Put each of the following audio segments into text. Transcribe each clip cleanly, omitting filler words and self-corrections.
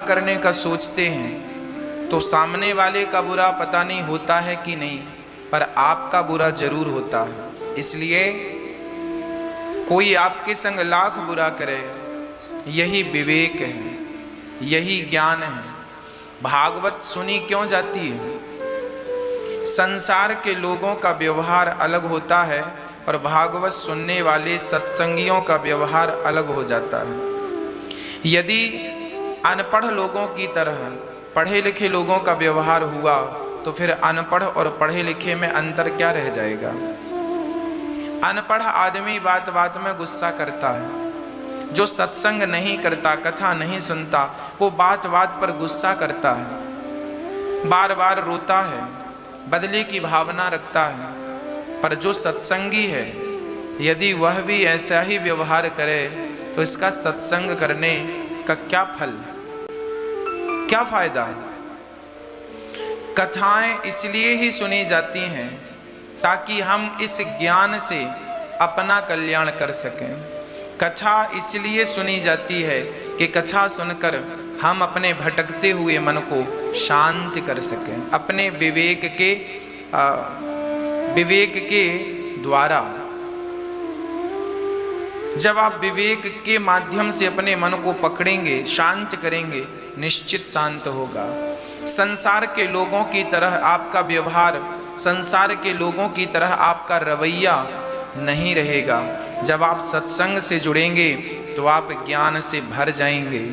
करने का सोचते हैं तो सामने वाले का बुरा पता नहीं होता है कि नहीं, पर आपका बुरा जरूर होता है। इसलिए कोई आपके संग लाख बुरा करे, यही विवेक है, यही ज्ञान है। भागवत सुनी क्यों जाती है? संसार के लोगों का व्यवहार अलग होता है और भागवत सुनने वाले सत्संगियों का व्यवहार अलग हो जाता है। यदि अनपढ़ लोगों की तरह पढ़े लिखे लोगों का व्यवहार हुआ तो फिर अनपढ़ और पढ़े लिखे में अंतर क्या रह जाएगा? अनपढ़ आदमी बात बात में गुस्सा करता है, जो सत्संग नहीं करता, कथा नहीं सुनता, वो बात बात पर गुस्सा करता है, बार बार रोता है, बदले की भावना रखता है। पर जो सत्संगी है, यदि वह भी ऐसा ही व्यवहार करे तो इसका सत्संग करने का क्या फल, क्या फायदा? कथाएं इसलिए ही सुनी जाती हैं ताकि हम इस ज्ञान से अपना कल्याण कर सकें। कथा इसलिए सुनी जाती है कि कथा सुनकर हम अपने भटकते हुए मन को शांत कर सकें, अपने विवेक के द्वारा। जब आप विवेक के माध्यम से अपने मन को पकड़ेंगे, शांत करेंगे, निश्चित शांत होगा। संसार के लोगों की तरह आपका व्यवहार, संसार के लोगों की तरह आपका रवैया नहीं रहेगा। जब आप सत्संग से जुड़ेंगे तो आप ज्ञान से भर जाएंगे,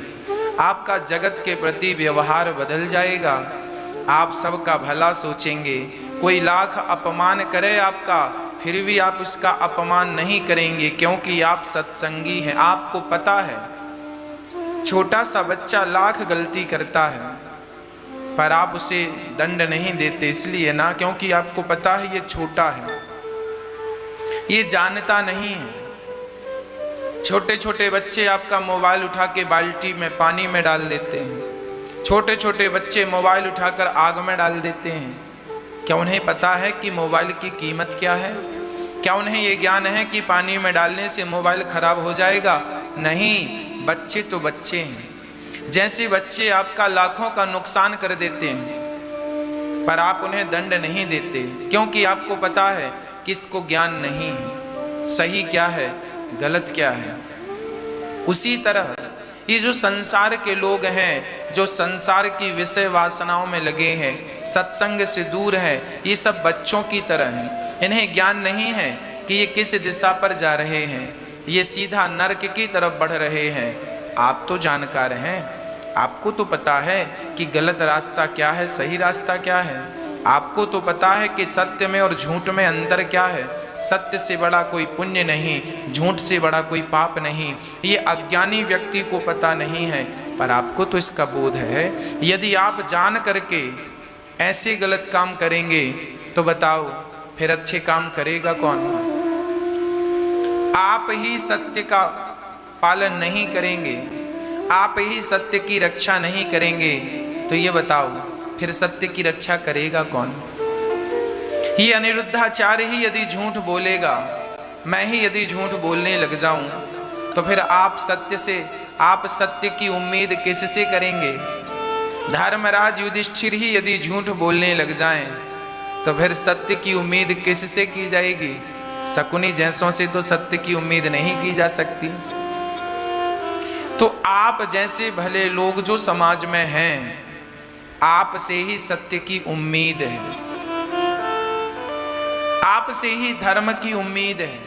आपका जगत के प्रति व्यवहार बदल जाएगा, आप सबका भला सोचेंगे। कोई लाख अपमान करे आपका, फिर भी आप उसका अपमान नहीं करेंगे, क्योंकि आप सत्संगी हैं। आपको पता है छोटा सा बच्चा लाख गलती करता है पर आप उसे दंड नहीं देते, इसलिए ना, क्योंकि आपको पता है ये छोटा है, ये जानता नहीं है। छोटे छोटे बच्चे आपका मोबाइल उठा के बाल्टी में पानी में डाल देते हैं, छोटे छोटे बच्चे मोबाइल उठाकर आग में डाल देते हैं। क्या उन्हें पता है कि मोबाइल की कीमत क्या है? क्या उन्हें ये ज्ञान है कि पानी में डालने से मोबाइल खराब हो जाएगा? नहीं, बच्चे तो बच्चे हैं। जैसे बच्चे आपका लाखों का नुकसान कर देते हैं पर आप उन्हें दंड नहीं देते, क्योंकि आपको पता है कि इसको ज्ञान नहीं है, सही क्या है, गलत क्या है। उसी तरह ये जो संसार के लोग हैं, जो संसार की विषय वासनाओं में लगे हैं, सत्संग से दूर हैं, ये सब बच्चों की तरह हैं। इन्हें ज्ञान नहीं है कि ये किस दिशा पर जा रहे हैं, ये सीधा नरक की तरफ बढ़ रहे हैं। आप तो जानकार हैं, आपको तो पता है कि गलत रास्ता क्या है, सही रास्ता क्या है। आपको तो पता है कि सत्य में और झूठ में अंतर क्या है। सत्य से बड़ा कोई पुण्य नहीं, झूठ से बड़ा कोई पाप नहीं। ये अज्ञानी व्यक्ति को पता नहीं है, पर आपको तो इसका बोध है। यदि आप जान करके ऐसे गलत काम करेंगे तो बताओ फिर अच्छे काम करेगा कौन? आप ही सत्य का पालन नहीं करेंगे, आप ही सत्य की रक्षा नहीं करेंगे, तो ये बताओ फिर सत्य की रक्षा करेगा कौन? ये अनिरुद्धाचार्य ही यदि झूठ बोलेगा, मैं ही यदि झूठ बोलने लग जाऊं, तो फिर आप सत्य की उम्मीद किससे करेंगे? धर्मराज युधिष्ठिर ही यदि झूठ बोलने लग जाएं, तो फिर सत्य की उम्मीद किससे की जाएगी? शकुनी जैसों से तो सत्य की उम्मीद नहीं की जा सकती। तो आप जैसे भले लोग जो समाज में हैं, आप से ही सत्य की उम्मीद है, आप से ही धर्म की उम्मीद है,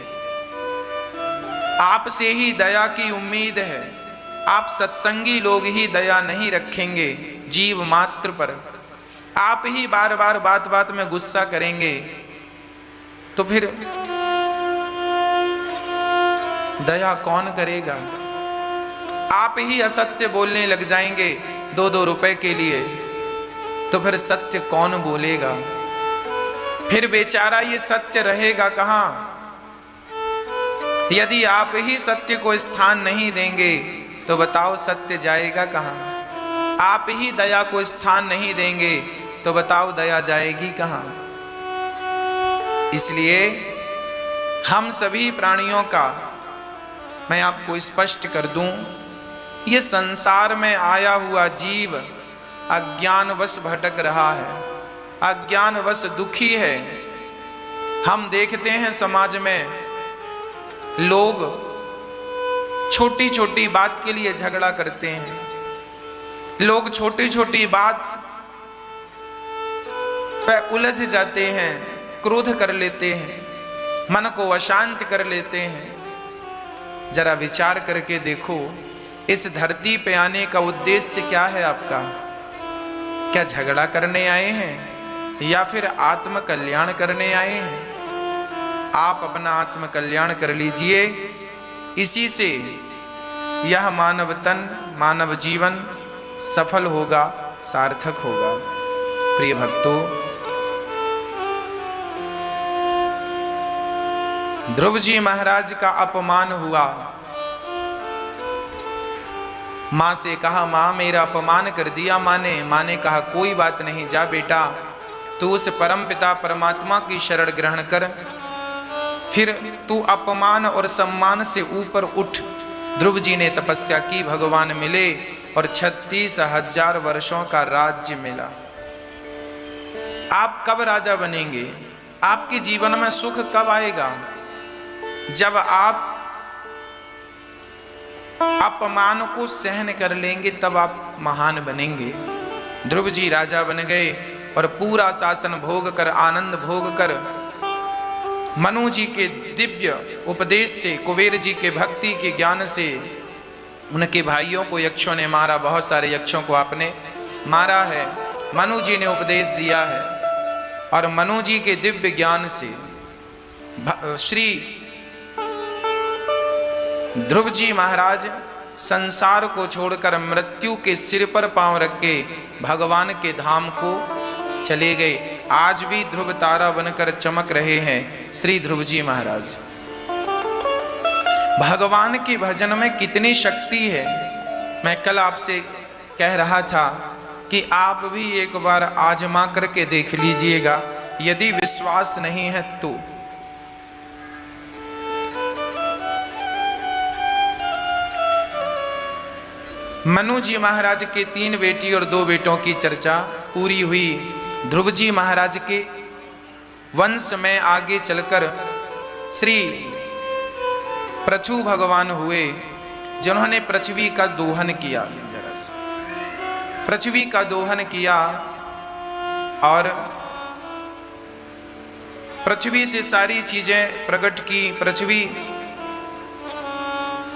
आप से ही दया की उम्मीद है। आप सत्संगी लोग ही दया नहीं रखेंगे जीव मात्र पर, आप ही बार बार बात बात में गुस्सा करेंगे, तो फिर दया कौन करेगा? आप ही असत्य बोलने लग जाएंगे 2-2 रुपए के लिए, तो फिर सत्य कौन बोलेगा? फिर बेचारा ये सत्य रहेगा कहां? यदि आप ही सत्य को स्थान नहीं देंगे तो बताओ सत्य जाएगा कहां? आप ही दया को स्थान नहीं देंगे तो बताओ दया जाएगी कहां? इसलिए हम सभी प्राणियों का मैं आपको स्पष्ट कर दूं, ये संसार में आया हुआ जीव अज्ञानवश भटक रहा है, अज्ञानवश दुखी है। हम देखते हैं समाज में लोग छोटी छोटी बात के लिए झगड़ा करते हैं, लोग छोटी छोटी बात पर उलझ जाते हैं, क्रोध कर लेते हैं, मन को अशांत कर लेते हैं। जरा विचार करके देखो, इस धरती पे आने का उद्देश्य क्या है आपका? क्या झगड़ा करने आए हैं या फिर आत्म कल्याण करने आए हैं? आप अपना आत्म कल्याण कर लीजिए, इसी से यह मानव तन, मानव जीवन सफल होगा, सार्थक होगा। प्रिय भक्तों, ध्रुव जी महाराज का अपमान हुआ। माँ से कहा, माँ मेरा अपमान कर दिया माँ ने कहा कोई बात नहीं, जा बेटा तू उस परम पिता परमात्मा की शरण ग्रहण कर, फिर तू अपमान और सम्मान से ऊपर उठ। ध्रुव जी ने तपस्या की, भगवान मिले और 36,000 वर्षों का राज्य मिला। आप कब राजा बनेंगे? आपके जीवन में सुख कब आएगा? जब आप अपमान को सहन कर लेंगे, तब आप महान बनेंगे। ध्रुव जी राजा बन गए और पूरा शासन भोग कर, आनंद भोग कर, मनु जी के दिव्य उपदेश से, कुबेर जी के भक्ति के ज्ञान से उनके भाइयों को यक्षों ने मारा, बहुत सारे यक्षों को आपने मारा है, मनु जी ने उपदेश दिया है। और मनु जी के दिव्य ज्ञान से श्री ध्रुव जी महाराज संसार को छोड़कर मृत्यु के सिर पर पांव रख के भगवान के धाम को चले गए। आज भी ध्रुव तारा बनकर चमक रहे हैं श्री ध्रुव जी महाराज। भगवान के भजन में कितनी शक्ति है। मैं कल आपसे कह रहा था कि आप भी एक बार आजमा करके देख लीजिएगा, यदि विश्वास नहीं है तो। मनु जी महाराज के 3 बेटी और 2 बेटों की चर्चा पूरी हुई। ध्रुव जी महाराज के वंश में आगे चलकर श्री पृथु भगवान हुए, जिन्होंने पृथ्वी का दोहन किया, पृथ्वी का दोहन किया और पृथ्वी से सारी चीजें प्रकट की। पृथ्वी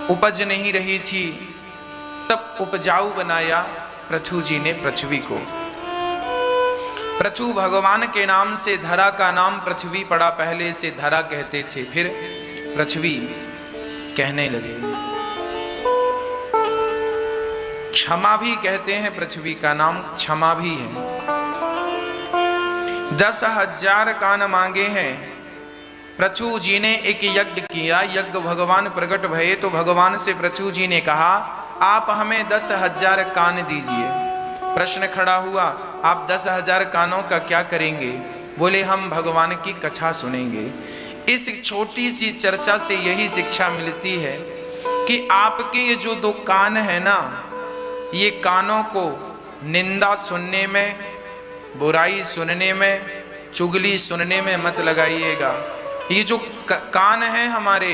उपज नहीं रही थी, तब उपजाऊ बनाया पृथु जी ने पृथ्वी को। पृथु भगवान के नाम से धरा का नाम पृथ्वी पड़ा, पहले से धरा कहते थे, फिर पृथ्वी कहने लगे। क्षमा भी कहते हैं, पृथ्वी का नाम क्षमा भी है। 10,000 कान मांगे हैं। पृथु जी ने एक यज्ञ किया, यज्ञ भगवान प्रकट भये तो भगवान से पृथु जी ने कहा, आप हमें 10,000 कान दीजिए। प्रश्न खड़ा हुआ, आप 10,000 कानों का क्या करेंगे? बोले, हम भगवान की कथा सुनेंगे। इस छोटी सी चर्चा से यही शिक्षा मिलती है कि आपके ये जो 2 कान है ना, ये कानों को निंदा सुनने में, बुराई सुनने में, चुगली सुनने में मत लगाइएगा। ये जो कान है हमारे,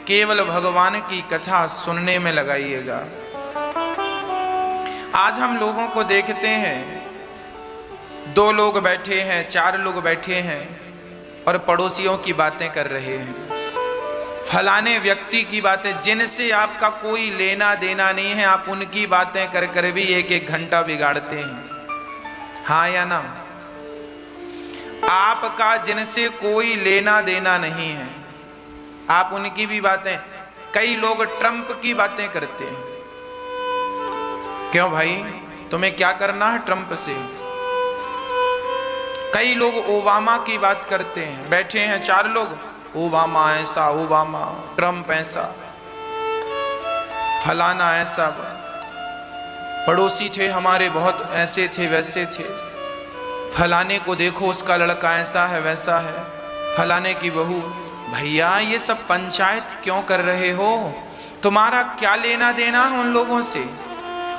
केवल भगवान की कथा सुनने में लगाइएगा। आज हम लोगों को देखते हैं, 2 लोग बैठे हैं, 4 लोग बैठे हैं और पड़ोसियों की बातें कर रहे हैं, फलाने व्यक्ति की बातें जिनसे आपका कोई लेना देना नहीं है, आप उनकी बातें कर कर भी 1-1 घंटा बिगाड़ते हैं। हाँ या ना? आपका जिनसे कोई लेना देना नहीं है, आप उनकी भी बातें। कई लोग ट्रंप की बातें करते हैं। क्यों भाई, तुम्हें क्या करना है ट्रंप से? कई लोग ओबामा की बात करते हैं, बैठे हैं 4 लोग, ओबामा ऐसा, ओबामा, ट्रंप ऐसा, फलाना ऐसा, पड़ोसी थे हमारे बहुत ऐसे थे वैसे थे, फलाने को देखो उसका लड़का ऐसा है वैसा है, फलाने की बहू। भैया ये सब पंचायत क्यों कर रहे हो? तुम्हारा क्या लेना देना है उन लोगों से?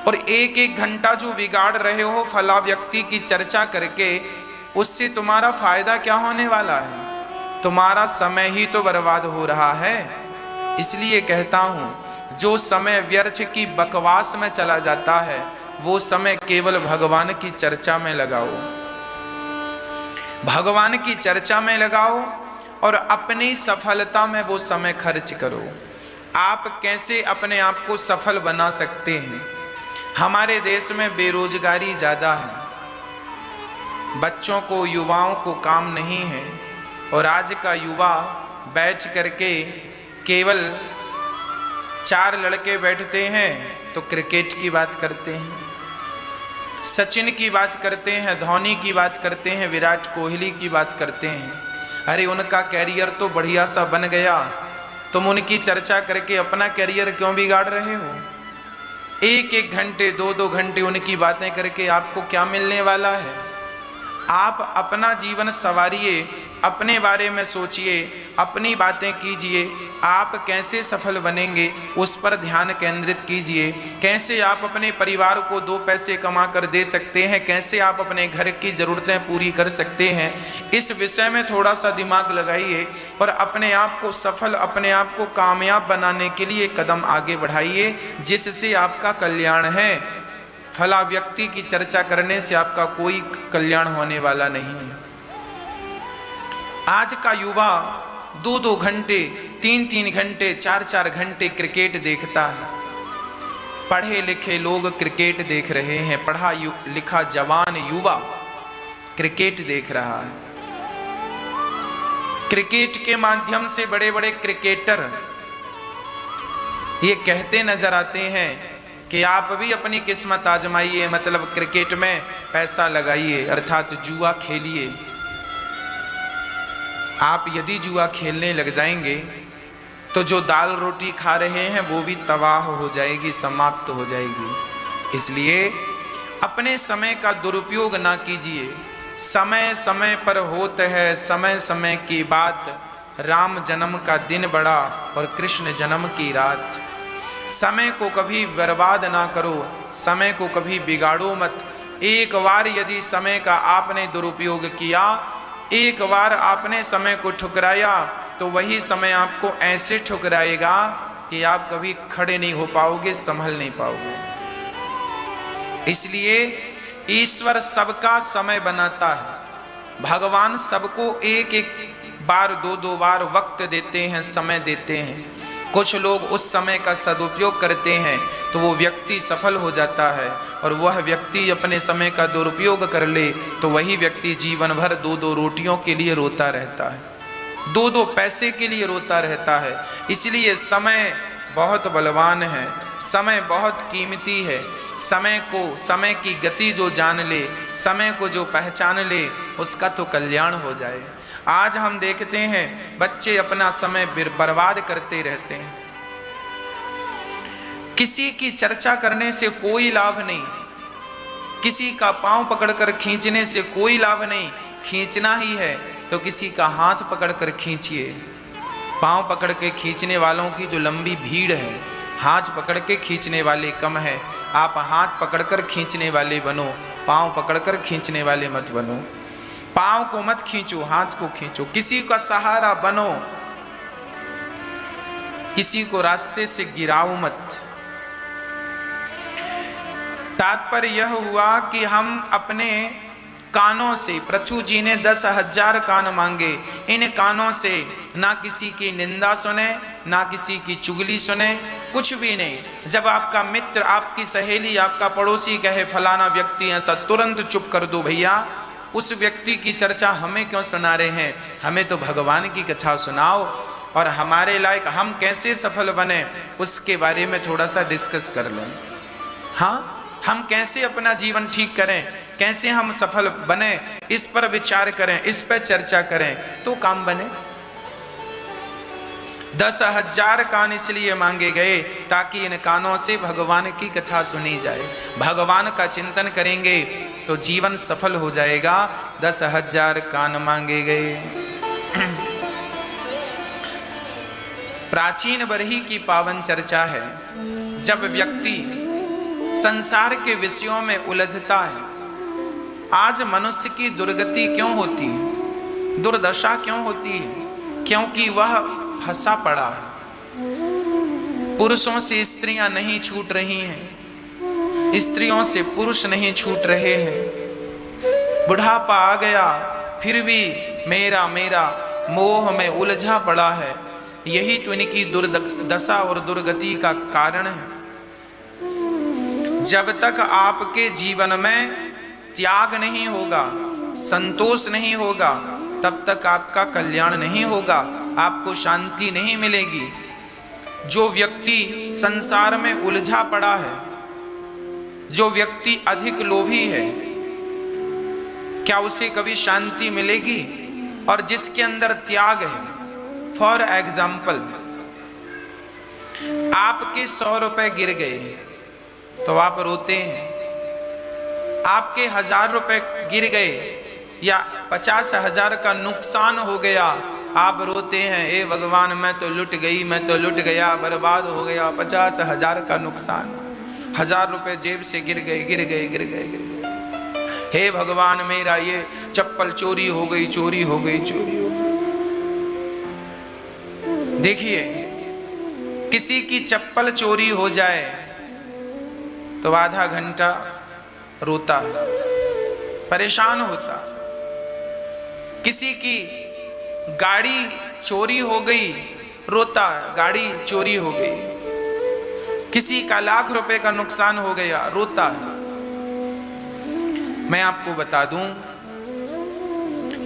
और एक एक घंटा जो बिगाड़ रहे हो फला व्यक्ति की चर्चा करके, उससे तुम्हारा फायदा क्या होने वाला है? तुम्हारा समय ही तो बर्बाद हो रहा है। इसलिए कहता हूं, जो समय व्यर्थ की बकवास में चला जाता है वो समय केवल भगवान की चर्चा में लगाओ, भगवान की चर्चा में लगाओ और अपनी सफलता में वो समय खर्च करो। आप कैसे अपने आप को सफल बना सकते हैं? हमारे देश में बेरोजगारी ज़्यादा है, बच्चों को, युवाओं को काम नहीं है, और आज का युवा बैठ करके केवल 4 लड़के बैठते हैं तो क्रिकेट की बात करते हैं, सचिन की बात करते हैं, धोनी की बात करते हैं, विराट कोहली की बात करते हैं। अरे उनका कैरियर तो बढ़िया सा बन गया, तुम उनकी चर्चा करके अपना कैरियर क्यों बिगाड़ रहे हो? एक एक घंटे, 2-2 घंटे उनकी बातें करके आपको क्या मिलने वाला है? आप अपना जीवन संवारिए, अपने बारे में सोचिए, अपनी बातें कीजिए। आप कैसे सफल बनेंगे उस पर ध्यान केंद्रित कीजिए। कैसे आप अपने परिवार को 2 पैसे कमा कर दे सकते हैं, कैसे आप अपने घर की ज़रूरतें पूरी कर सकते हैं, इस विषय में थोड़ा सा दिमाग लगाइए और अपने आप को सफल, अपने आप को कामयाब बनाने के लिए कदम आगे बढ़ाइए, जिससे आपका कल्याण है। फला व्यक्ति की चर्चा करने से आपका कोई कल्याण होने वाला नहीं है। आज का युवा 2-2 घंटे, 3-3 घंटे, 4-4 घंटे क्रिकेट देखता है। पढ़े लिखे लोग क्रिकेट देख रहे हैं, पढ़ा लिखा जवान युवा क्रिकेट देख रहा है। क्रिकेट के माध्यम से बड़े बड़े क्रिकेटर ये कहते नजर आते हैं कि आप भी अपनी किस्मत आजमाइए, मतलब क्रिकेट में पैसा लगाइए, अर्थात जुआ खेलिए। आप यदि जुआ खेलने लग जाएंगे तो जो दाल रोटी खा रहे हैं वो भी तबाह हो जाएगी, समाप्त हो जाएगी। इसलिए अपने समय का दुरुपयोग ना कीजिए। समय समय पर होते है समय समय की बात, राम जन्म का दिन बड़ा और कृष्ण जन्म की रात। समय को कभी बर्बाद ना करो, समय को कभी बिगाड़ो मत। एक बार यदि समय का आपने दुरुपयोग किया, एक बार आपने समय को ठुकराया, तो वही समय आपको ऐसे ठुकराएगा कि आप कभी खड़े नहीं हो पाओगे, संभल नहीं पाओगे। इसलिए ईश्वर सबका समय बनाता है। भगवान सबको एक एक बार, 2-2 बार वक्त देते हैं, समय देते हैं। कुछ लोग उस समय का सदुपयोग करते हैं तो वो व्यक्ति सफल हो जाता है, और वह व्यक्ति अपने समय का दुरुपयोग कर ले तो वही व्यक्ति जीवन भर 2-2 रोटियों के लिए रोता रहता है, 2-2 पैसे के लिए रोता रहता है। इसलिए समय बहुत बलवान है, समय बहुत कीमती है। समय को, समय की गति जो जान ले, समय को जो पहचान ले, उसका तो कल्याण हो जाए। आज हम देखते हैं बच्चे अपना समय बर्बाद करते रहते हैं। किसी की चर्चा करने से कोई लाभ नहीं, किसी का पांव पकड़कर खींचने से कोई लाभ नहीं। खींचना ही है तो किसी का हाथ पकड़कर खींचिए। पांव पकड़ के खींचने वालों की जो लंबी भीड़ है, हाथ पकड़ के खींचने वाले कम है। आप हाथ पकड़कर खींचने वाले बनो, पांव पकड़कर खींचने वाले मत बनो। पांव को मत खींचो, हाथ को खींचो। किसी का सहारा बनो, किसी को रास्ते से गिराओ मत। तात्पर्य यह हुआ कि हम अपने कानों से, प्रभु जी ने 10,000 कान मांगे, इन कानों से ना किसी की निंदा सुने, ना किसी की चुगली सुने, कुछ भी नहीं। जब आपका मित्र, आपकी सहेली, आपका पड़ोसी कहे फलाना व्यक्ति ऐसा, तुरंत चुप कर दो भैया। उस व्यक्ति की चर्चा हमें क्यों सुना रहे हैं? हमें तो भगवान की कथा सुनाओ, और हमारे लायक हम कैसे सफल बने उसके बारे में थोड़ा सा डिस्कस कर लें। हाँ, हम कैसे अपना जीवन ठीक करें, कैसे हम सफल बने, इस पर विचार करें, इस पर चर्चा करें तो काम बने। 10,000 कान इसलिए मांगे गए ताकि इन कानों से भगवान की कथा सुनी जाए। भगवान का चिंतन करेंगे तो जीवन सफल हो जाएगा। 10,000 कान मांगे गए। प्राचीन बरही की पावन चर्चा है। जब व्यक्ति संसार के विषयों में उलझता है, आज मनुष्य की दुर्गति क्यों होती है, दुर्दशा क्यों होती है? क्योंकि वह फंसा पड़ा है। पुरुषों से स्त्रियां नहीं छूट रही हैं, स्त्रियों से पुरुष नहीं छूट रहे हैं। बुढ़ापा आ गया फिर भी मेरा मेरा मोह में उलझा पड़ा है। यही तो इनकी दुर्दशा और दुर्गति का कारण है। जब तक आपके जीवन में त्याग नहीं होगा, संतोष नहीं होगा, तब तक आपका कल्याण नहीं होगा, आपको शांति नहीं मिलेगी। जो व्यक्ति संसार में उलझा पड़ा है, जो व्यक्ति अधिक लोभी है, क्या उसे कभी शांति मिलेगी? और जिसके अंदर त्याग है, फॉर एग्जाम्पल, आपके 100 रुपए गिर गए तो आप रोते हैं, आपके 1000 रुपए गिर गए या 50,000 का नुकसान हो गया, आप रोते हैं, ए भगवान मैं तो लुट गई, मैं तो लुट गया, बर्बाद हो गया, 50,000 का नुकसान, 1000 रुपए जेब से गिर गए गिर गए गिर गए गिर गए। हे भगवान मेरा ये चप्पल चोरी हो गई चोरी हो गई चोरी हो गई। देखिए, किसी की चप्पल चोरी हो जाए तो आधा घंटा रोता, परेशान होता। किसी की गाड़ी चोरी हो गई, रोता, गाड़ी चोरी हो गई। किसी का लाख रुपए का नुकसान हो गया, रोता है। मैं आपको बता दूं,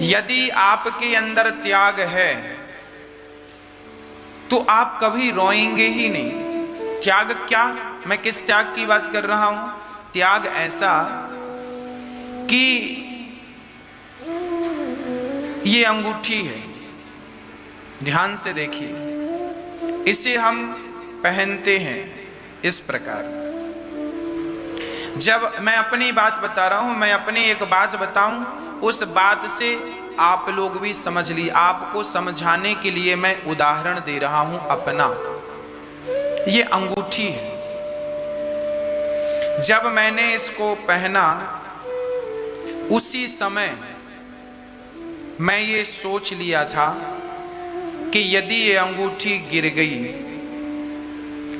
यदि आपके अंदर त्याग है तो आप कभी रोएंगे ही नहीं। त्याग क्या? मैं किस त्याग की बात कर रहा हूं? त्याग ऐसा कि ये अंगूठी है, ध्यान से देखिए, इसे हम पहनते हैं इस प्रकार। जब मैं अपनी बात बता रहा हूं, मैं अपनी एक बात बताऊं, उस बात से आप लोग भी समझ ली। आपको समझाने के लिए मैं उदाहरण दे रहा हूं अपना। ये अंगूठी है। जब मैंने इसको पहना, उसी समय मैं ये सोच लिया था कि यदि ये अंगूठी गिर गई,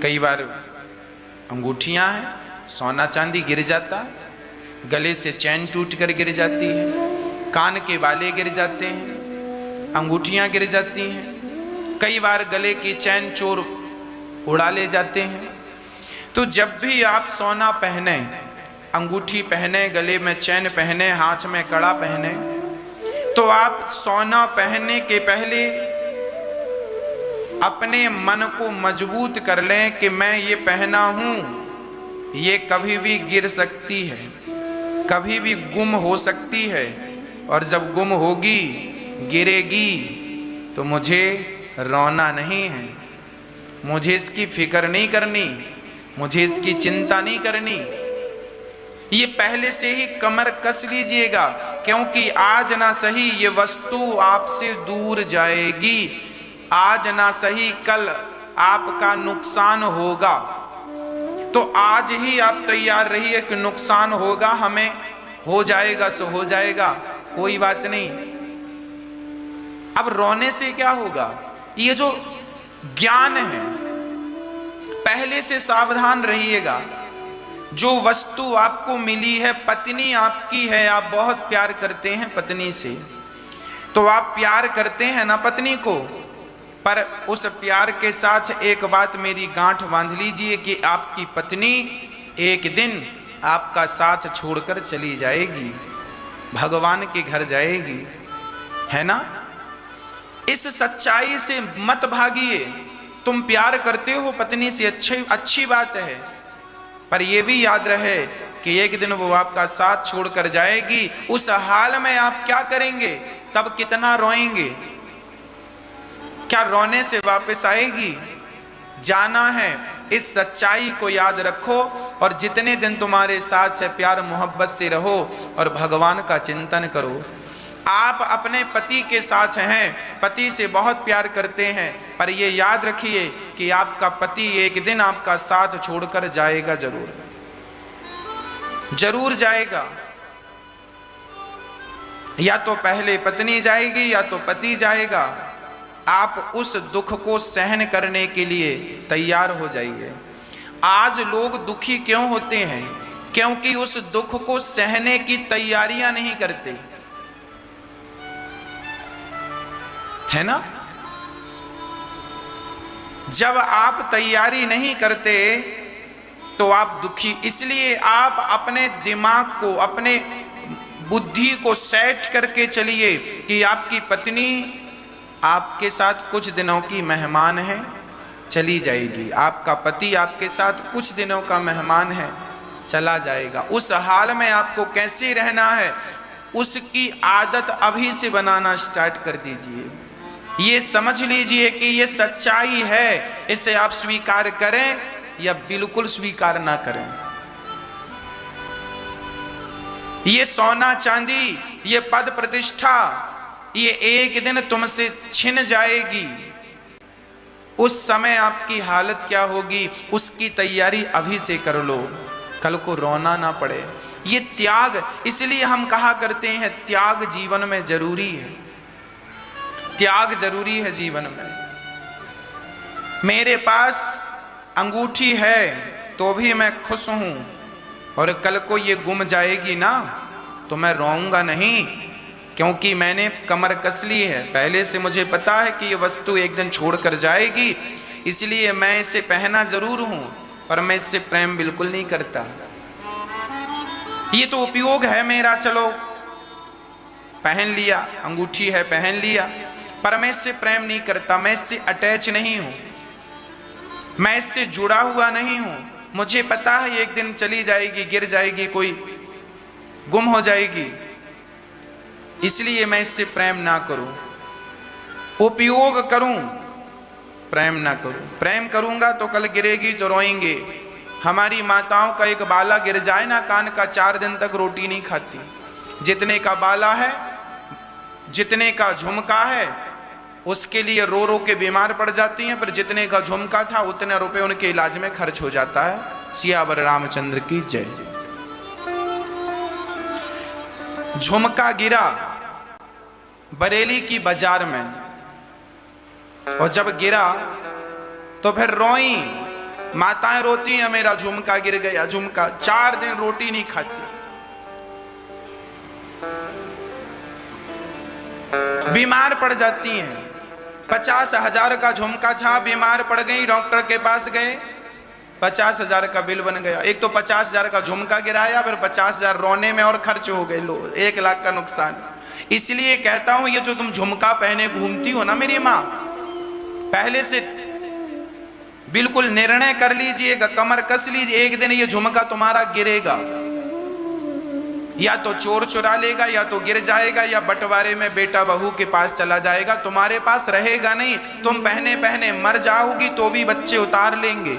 कई बार अंगूठियां हैं, सोना चांदी गिर जाता, गले से चैन टूट कर गिर जाती है, कान के बाले गिर जाते हैं, अंगूठियां गिर जाती हैं, कई बार गले की चैन चोर उड़ा ले जाते हैं। तो जब भी आप सोना पहने, अंगूठी पहने, गले में चैन पहने, हाथ में कड़ा पहने, तो आप सोना पहनने के पहले अपने मन को मजबूत कर लें कि मैं ये पहना हूं, ये कभी भी गिर सकती है, कभी भी गुम हो सकती है, और जब गुम होगी, गिरेगी, तो मुझे रोना नहीं है, मुझे इसकी फिक्र नहीं करनी, मुझे इसकी चिंता नहीं करनी। ये पहले से ही कमर कस लीजिएगा, क्योंकि आज ना सही ये वस्तु आपसे दूर जाएगी, आज ना सही कल आपका नुकसान होगा। तो आज ही आप तैयार रहिए कि नुकसान होगा, हमें हो जाएगा सो हो जाएगा, कोई बात नहीं। अब रोने से क्या होगा? ये जो ज्ञान है, पहले से सावधान रहिएगा। जो वस्तु आपको मिली है, पत्नी आपकी है, आप बहुत प्यार करते हैं पत्नी से, तो आप प्यार करते हैं ना पत्नी को, पर उस प्यार के साथ एक बात मेरी गांठ बांध लीजिए कि आपकी पत्नी एक दिन आपका साथ छोड़कर चली जाएगी, भगवान के घर जाएगी, है ना? इस सच्चाई से मत भागिए। तुम प्यार करते हो पत्नी से, अच्छी बात है, पर यह भी याद रहे कि एक दिन वो आपका साथ छोड़कर जाएगी। उस हाल में आप क्या करेंगे? तब कितना रोएंगे? क्या रोने से वापस आएगी? जाना है, इस सच्चाई को याद रखो, और जितने दिन तुम्हारे साथ है प्यार मोहब्बत से रहो और भगवान का चिंतन करो। आप अपने पति के साथ हैं, पति से बहुत प्यार करते हैं, पर ये याद रखिए कि आपका पति एक दिन आपका साथ छोड़कर जाएगा, जरूर जरूर जाएगा। या तो पहले पत्नी जाएगी या तो पति जाएगा। आप उस दुख को सहन करने के लिए तैयार हो जाइए। आज लोग दुखी क्यों होते हैं? क्योंकि उस दुख को सहने की तैयारियां नहीं करते, है ना। जब आप तैयारी नहीं करते तो आप दुखी, इसलिए आप अपने दिमाग को, अपने बुद्धि को सेट करके चलिए कि आपकी पत्नी आपके साथ कुछ दिनों की मेहमान है, चली जाएगी। आपका पति आपके साथ कुछ दिनों का मेहमान है, चला जाएगा। उस हाल में आपको कैसे रहना है, उसकी आदत अभी से बनाना स्टार्ट कर दीजिए। ये समझ लीजिए कि ये सच्चाई है, इसे आप स्वीकार करें या बिल्कुल स्वीकार ना करें। ये सोना चांदी, ये पद प्रतिष्ठा, ये एक दिन तुमसे छिन जाएगी। उस समय आपकी हालत क्या होगी, उसकी तैयारी अभी से कर लो, कल को रोना ना पड़े। ये त्याग, इसलिए हम कहा करते हैं त्याग जीवन में जरूरी है, त्याग जरूरी है जीवन में। मेरे पास अंगूठी है तो भी मैं खुश हूं, और कल को ये गुम जाएगी ना तो मैं रोऊंगा नहीं, क्योंकि मैंने कमर कस ली है। पहले से मुझे पता है कि ये वस्तु एक दिन छोड़कर जाएगी, इसलिए मैं इसे पहना जरूर हूं, पर मैं इससे प्रेम बिल्कुल नहीं करता। ये तो उपयोग है मेरा, चलो पहन लिया, अंगूठी है पहन लिया, पर मैं इससे प्रेम नहीं करता, मैं इससे अटैच नहीं हूं, मैं इससे जुड़ा हुआ नहीं हूं। मुझे पता है एक दिन चली जाएगी, गिर जाएगी, कोई गुम हो जाएगी, इसलिए मैं इससे प्रेम ना करूं, उपयोग करूं, प्रेम ना करूं। प्रेम करूंगा तो कल गिरेगी तो रोएंगे। हमारी माताओं का एक बाला गिर जाए ना कान का, 4 दिन तक रोटी नहीं खाती। जितने का बाला है, जितने का झुमका है, उसके लिए रो रो के बीमार पड़ जाती हैं, पर जितने का झुमका था उतने रुपए उनके इलाज में खर्च हो जाता है। सियावर रामचंद्र की जय। झुमका गिरा बरेली की बाजार में, और जब गिरा तो फिर रोई, माताएं रोती हैं मेरा झुमका गिर गया, झुमका। 4 दिन रोटी नहीं खाती, बीमार पड़ जाती हैं। 50,000 का झुमका था, बीमार पड़ गई, डॉक्टर के पास गए, 50,000 का बिल बन गया। एक तो 50,000 का झुमका गिराया, फिर 50,000 रोने में और खर्च हो गए, लो 1 लाख का नुकसान। इसलिए कहता हूं, ये जो तुम झुमका पहने घूमती हो ना मेरी माँ, पहले से बिल्कुल निर्णय कर लीजिएगा, कमर कस लीजिए, एक दिन ये झुमका तुम्हारा गिरेगा। या तो चोर चुरा लेगा, या तो गिर जाएगा, या बंटवारे में बेटा बहू के पास चला जाएगा, तुम्हारे पास रहेगा नहीं। तुम पहने पहने मर जाओगी तो भी बच्चे उतार लेंगे,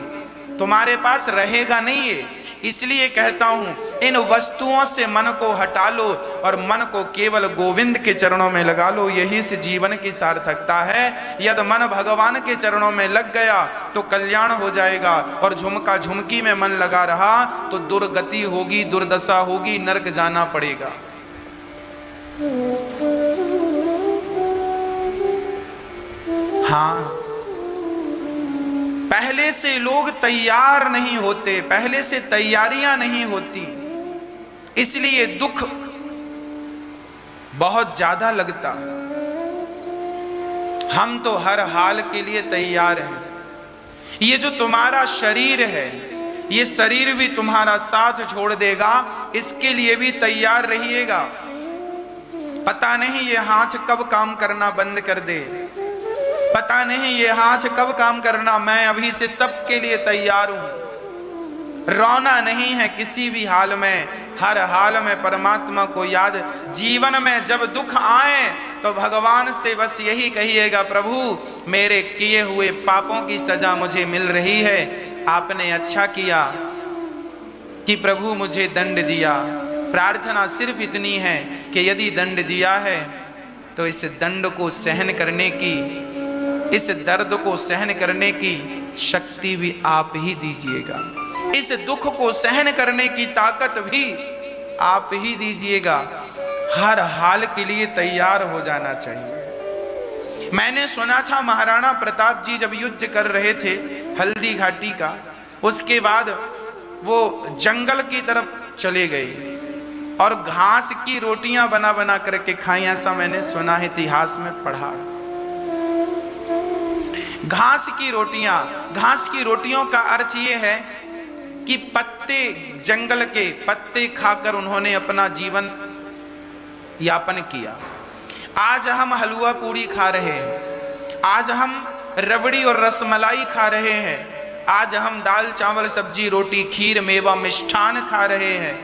तुम्हारे पास रहेगा नहीं है। इसलिए कहता हूं, इन वस्तुओं से मन को हटा लो और मन को केवल गोविंद के चरणों में लगा लो, यही से जीवन की सार्थकता है। यदि मन भगवान के चरणों में लग गया तो कल्याण हो जाएगा, और झुमका झुमकी में मन लगा रहा तो दुर्गति होगी, दुर्दशा होगी, नरक जाना पड़ेगा। हाँ, पहले से लोग तैयार नहीं होते, पहले से तैयारियां नहीं होती, इसलिए दुख बहुत ज्यादा लगता। हम तो हर हाल के लिए तैयार हैं। ये जो तुम्हारा शरीर है, ये शरीर भी तुम्हारा साथ छोड़ देगा, इसके लिए भी तैयार रहिएगा। पता नहीं ये हाथ कब काम करना बंद कर दे, पता नहीं ये हाथ कब काम करना। मैं अभी से सबके लिए तैयार हूं। रोना नहीं है किसी भी हाल में, हर हाल में परमात्मा को याद। जीवन में जब दुख आए तो भगवान से बस यही कहिएगा, प्रभु मेरे किए हुए पापों की सजा मुझे मिल रही है, आपने अच्छा किया कि प्रभु मुझे दंड दिया, प्रार्थना सिर्फ इतनी है कि यदि दंड दिया है तो इस दंड को सहन करने की, इस दर्द को सहन करने की शक्ति भी आप ही दीजिएगा, इस दुख को सहन करने की ताकत भी आप ही दीजिएगा। हर हाल के लिए तैयार हो जाना चाहिए। मैंने सुना था महाराणा प्रताप जी जब युद्ध कर रहे थे हल्दी घाटी का, उसके बाद वो जंगल की तरफ चले गए और घास की रोटियां बना बना करके खाई, ऐसा मैंने सुना है, इतिहास में पढ़ा। घास की रोटियों का अर्थ ये है कि पत्ते, जंगल के पत्ते खाकर उन्होंने अपना जीवन यापन किया। आज हम हलवा पूड़ी खा रहे हैं, आज हम रबड़ी और रसमलाई खा रहे हैं, आज हम दाल चावल सब्जी रोटी खीर मेवा मिष्ठान खा रहे हैं,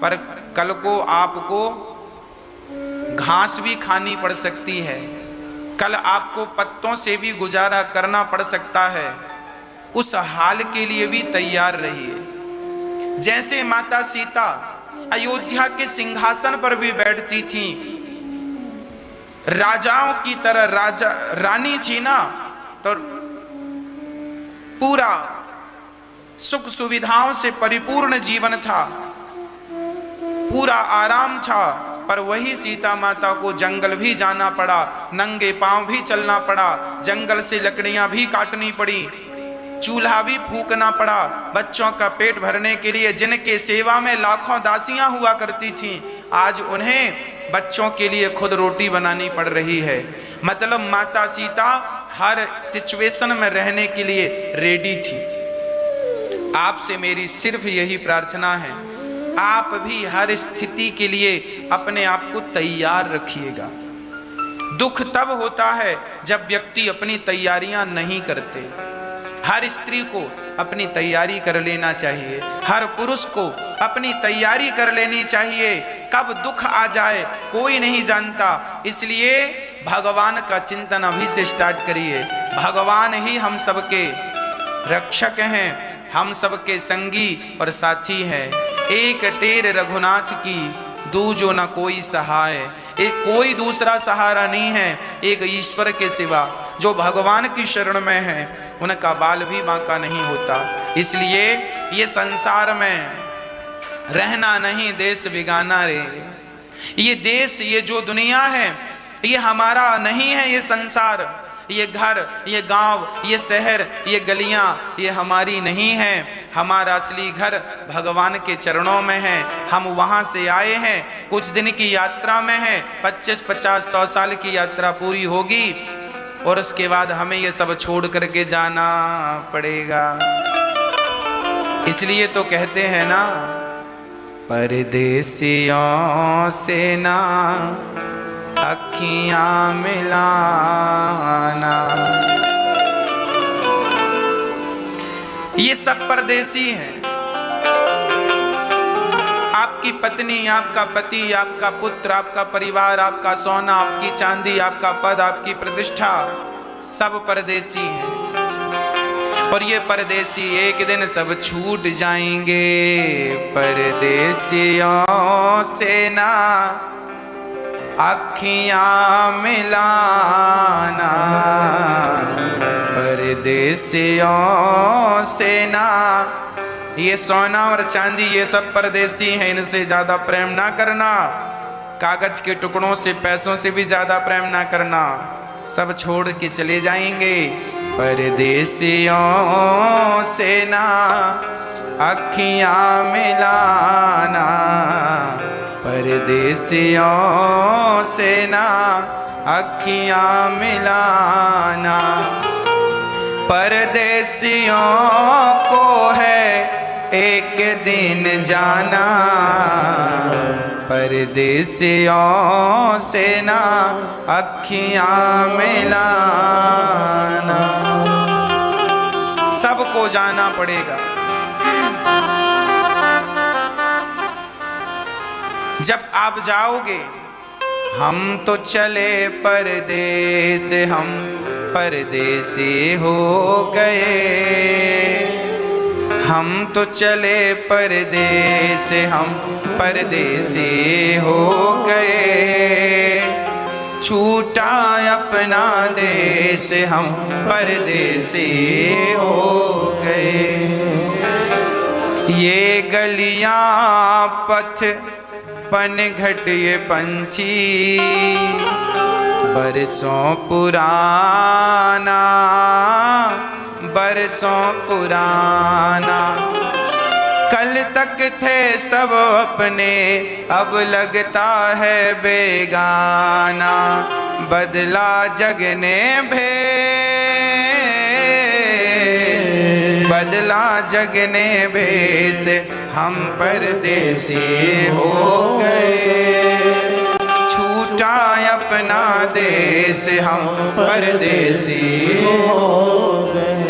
पर कल को आपको घास भी खानी पड़ सकती है, कल आपको पत्तों से भी गुजारा करना पड़ सकता है। उस हाल के लिए भी तैयार रहिए। जैसे माता सीता अयोध्या के सिंहासन पर भी बैठती थी, राजाओं की तरह रानी थी ना, तो पूरा सुख सुविधाओं से परिपूर्ण जीवन था, पूरा आराम था, पर वही सीता माता को जंगल भी जाना पड़ा, नंगे पांव भी चलना पड़ा, जंगल से लकड़ियां भी काटनी पड़ी, चूल्हा भी फूकना पड़ा, बच्चों का पेट भरने के लिए जिनके सेवा में लाखों दासियां हुआ करती थीं, आज उन्हें बच्चों के लिए खुद रोटी बनानी पड़ रही है। मतलब माता सीता हर सिचुएशन में रहने के लिए रेडी थी। आपसे मेरी सिर्फ यही प्रार्थना है, आप भी हर स्थिति के लिए अपने आप को तैयार रखिएगा। दुख तब होता है जब व्यक्ति अपनी तैयारियां नहीं करते। हर स्त्री को अपनी तैयारी कर लेना चाहिए, हर पुरुष को अपनी तैयारी कर लेनी चाहिए। कब दुख आ जाए कोई नहीं जानता, इसलिए भगवान का चिंतन अभी से स्टार्ट करिए। भगवान ही हम सबके रक्षक हैं, हम सबके संगी और साथी हैं। एक टेर रघुनाथ की दूजो न कोई सहाय, एक कोई दूसरा सहारा नहीं है एक ईश्वर के सिवा। जो भगवान की शरण में है उनका बाल भी बांका नहीं होता। इसलिए ये संसार में रहना नहीं देश बिगाना रे। ये देश, ये जो दुनिया है, ये हमारा नहीं है। ये संसार, ये घर, ये गांव, ये शहर, ये गलियां, ये हमारी नहीं है। हमारा असली घर भगवान के चरणों में है। हम वहां से आए हैं, कुछ दिन की यात्रा में हैं। 25, 50, 100 साल की यात्रा पूरी होगी और उसके बाद हमें ये सब छोड़ करके जाना पड़ेगा। इसलिए तो कहते हैं ना, परदेसियों से ना अखियां मिलाना। ये सब परदेसी हैं। आपकी पत्नी, आपका पति, आपका पुत्र, आपका परिवार, आपका सोना, आपकी चांदी, आपका पद, आपकी प्रतिष्ठा, सब परदेसी हैं। और ये परदेसी एक दिन सब छूट जाएंगे। परदेसियों से ना अखियां मिलाना, परदेसियों से ना। ये सोना और चांदी ये सब परदेसी हैं, इनसे ज्यादा प्रेम ना करना। कागज के टुकड़ों से, पैसों से भी ज्यादा प्रेम ना करना। सब छोड़ के चले जाएंगे। परदेसियों से ना अखियां मिलाना, परदेसियों से ना अखियां मिलाना। परदेसियों को है एक दिन जाना, परदेसियों से ना अखियां मिलाना। सबको जाना पड़ेगा। जब आप जाओगे, हम तो चले परदेस, हम परदेसी हो गए। हम तो चले परदेस, हम परदेसी हो गए, छूटा अपना देश हम परदेसी हो गए। ये गलियां पथ पनघट ये पंछी बरसों पुराना, बरसों पुराना। कल तक थे सब अपने अब लगता है बेगाना, बदला जग ने भेष, बदला जग ने भेष, हम परदेसी हो गए, छूटा अपना देश हम परदेसी हो गए।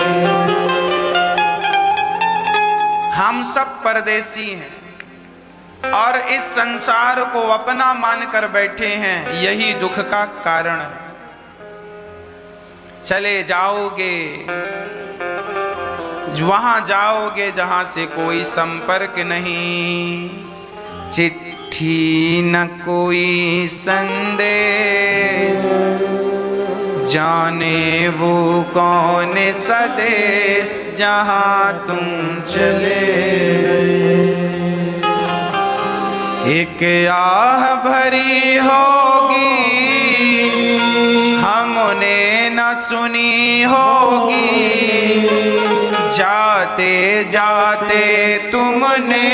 हम सब परदेसी हैं और इस संसार को अपना मानकर बैठे हैं, यही दुख का कारण है। चले जाओगे वहां जाओगे जहां से कोई संपर्क नहीं, चिट्ठी न कोई संदेश, जाने वो कौन सा देश जहां तुम चले गए। एक आह भरी होगी हमने न सुनी होगी, जाते जाते तुमने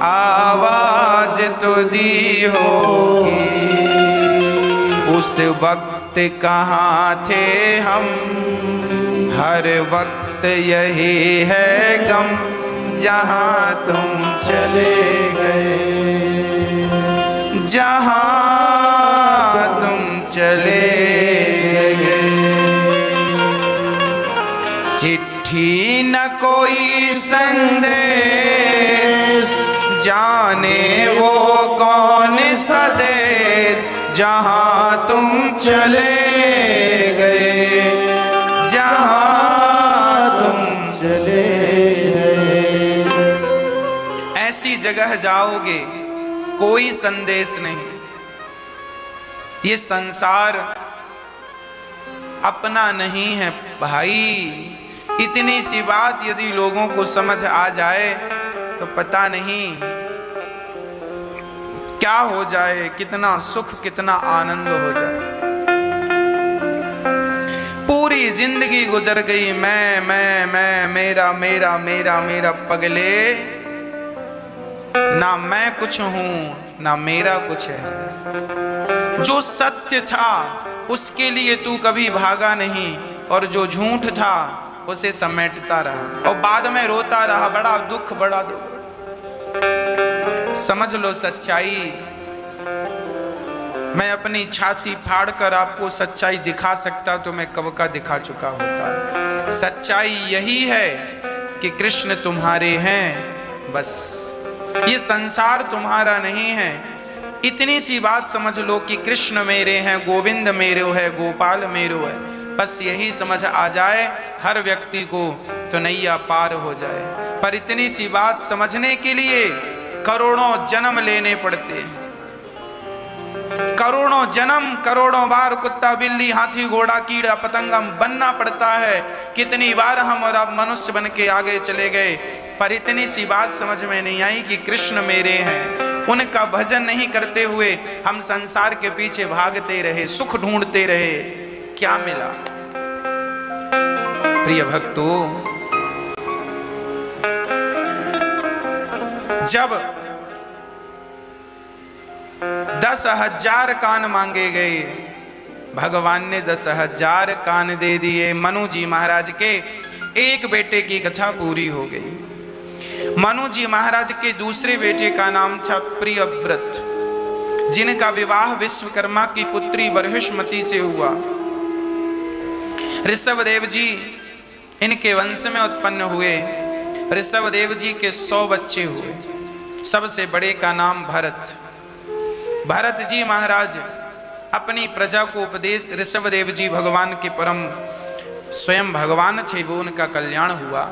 आवाज तो दी होगी। उस वक्त कहाँ थे हम, हर वक्त यही है गम, जहाँ तुम चले गए, जहाँ तुम चले गए। चिट्ठी न कोई संदेश, जाने वो कौन सा देश जहाँ तुम चले गए, जहाँ तुम चले गए। ऐसी जगह जाओगे कोई संदेश नहीं। ये संसार अपना नहीं है भाई। इतनी सी बात यदि लोगों को समझ आ जाए तो पता नहीं क्या हो जाए, कितना सुख कितना आनंद हो जाए। पूरी जिंदगी गुजर गई मैं मेरा मेरा मेरा मेरा पगले, ना मैं कुछ हूं ना मेरा कुछ है। जो सत्य था उसके लिए तू कभी भागा नहीं, और जो झूठ था उसे समेटता रहा और बाद में रोता रहा। बड़ा दुख, बड़ा दुख। समझ लो सच्चाई। मैं अपनी छाती फाड़कर आपको सच्चाई दिखा सकता तो मैं कब का दिखा चुका होता। सच्चाई यही है कि कृष्ण तुम्हारे हैं, बस। ये संसार तुम्हारा नहीं है। इतनी सी बात समझ लो कि कृष्ण मेरे हैं, गोविंद मेरे है, गोपाल मेरे है। बस यही समझ आ जाए हर व्यक्ति को तो नैया पार हो जाए। पर इतनी सी बात समझने के लिए करोड़ों जन्म लेने पड़ते हैं। करोड़ों जन्म, करोड़ों बार कुत्ता बिल्ली हाथी घोड़ा कीड़ा पतंगम बनना पड़ता है। कितनी बार हम और आप मनुष्य बन के आगे चले गए, पर इतनी सी बात समझ में नहीं आई कि कृष्ण मेरे हैं। उनका भजन नहीं करते हुए हम संसार के पीछे भागते रहे, सुख ढूंढते रहे। क्या मिला? प्रिय भक्तों, जब 10,000 कान मांगे गए, भगवान ने 10,000 कान दे दिए। मनु जी महाराज के एक बेटे की कथा पूरी हो गई। मनु जी महाराज के दूसरे बेटे का नाम था प्रियव्रत, जिनका विवाह विश्वकर्मा की पुत्री बर्हिष्मति से हुआ। ऋषभदेव जी इनके वंश में उत्पन्न हुए। ऋषभदेव जी के 100 बच्चे हुए। सबसे बड़े का नाम भरत। भरत जी महाराज अपनी प्रजा को उपदेश, ऋषभदेव जी भगवान के परम स्वयं भगवान थे, वो उनका कल्याण हुआ,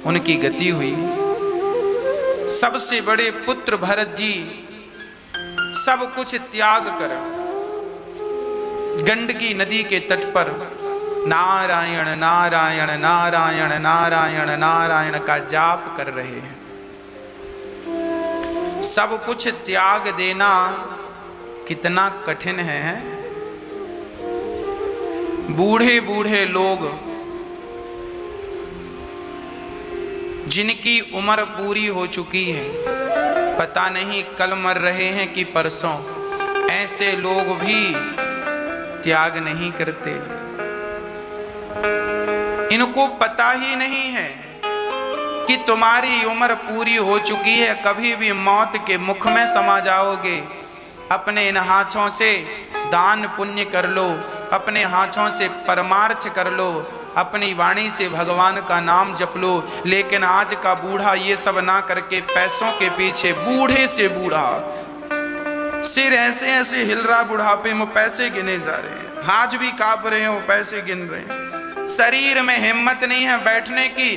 उनकी गति हुई। सबसे बड़े पुत्र भरत जी सब कुछ त्याग कर गंडकी नदी के तट पर नारायण नारायण नारायण नारायण नारायण का जाप कर रहे हैं। सब कुछ त्याग देना कितना कठिन है। बूढ़े बूढ़े लोग जिनकी उम्र पूरी हो चुकी है, पता नहीं कल मर रहे हैं कि परसों, ऐसे लोग भी त्याग नहीं करते। इनको पता ही नहीं है कि तुम्हारी उम्र पूरी हो चुकी है, कभी भी मौत के मुख में समा जाओगे। अपने इन हाथों से दान पुण्य कर लो, अपने हाथों से परमार्थ कर लो, अपनी वाणी से भगवान का नाम जप लो। लेकिन आज का बूढ़ा ये सब ना करके पैसों के पीछे, बूढ़े से बूढ़ा सिर ऐसे ऐसे हिल रहा, बुढ़ापे में पैसे गिने जा रहे हैं, हाथ भी कांप रहे हो, पैसे गिन रहे हैं, शरीर में हिम्मत नहीं है बैठने की,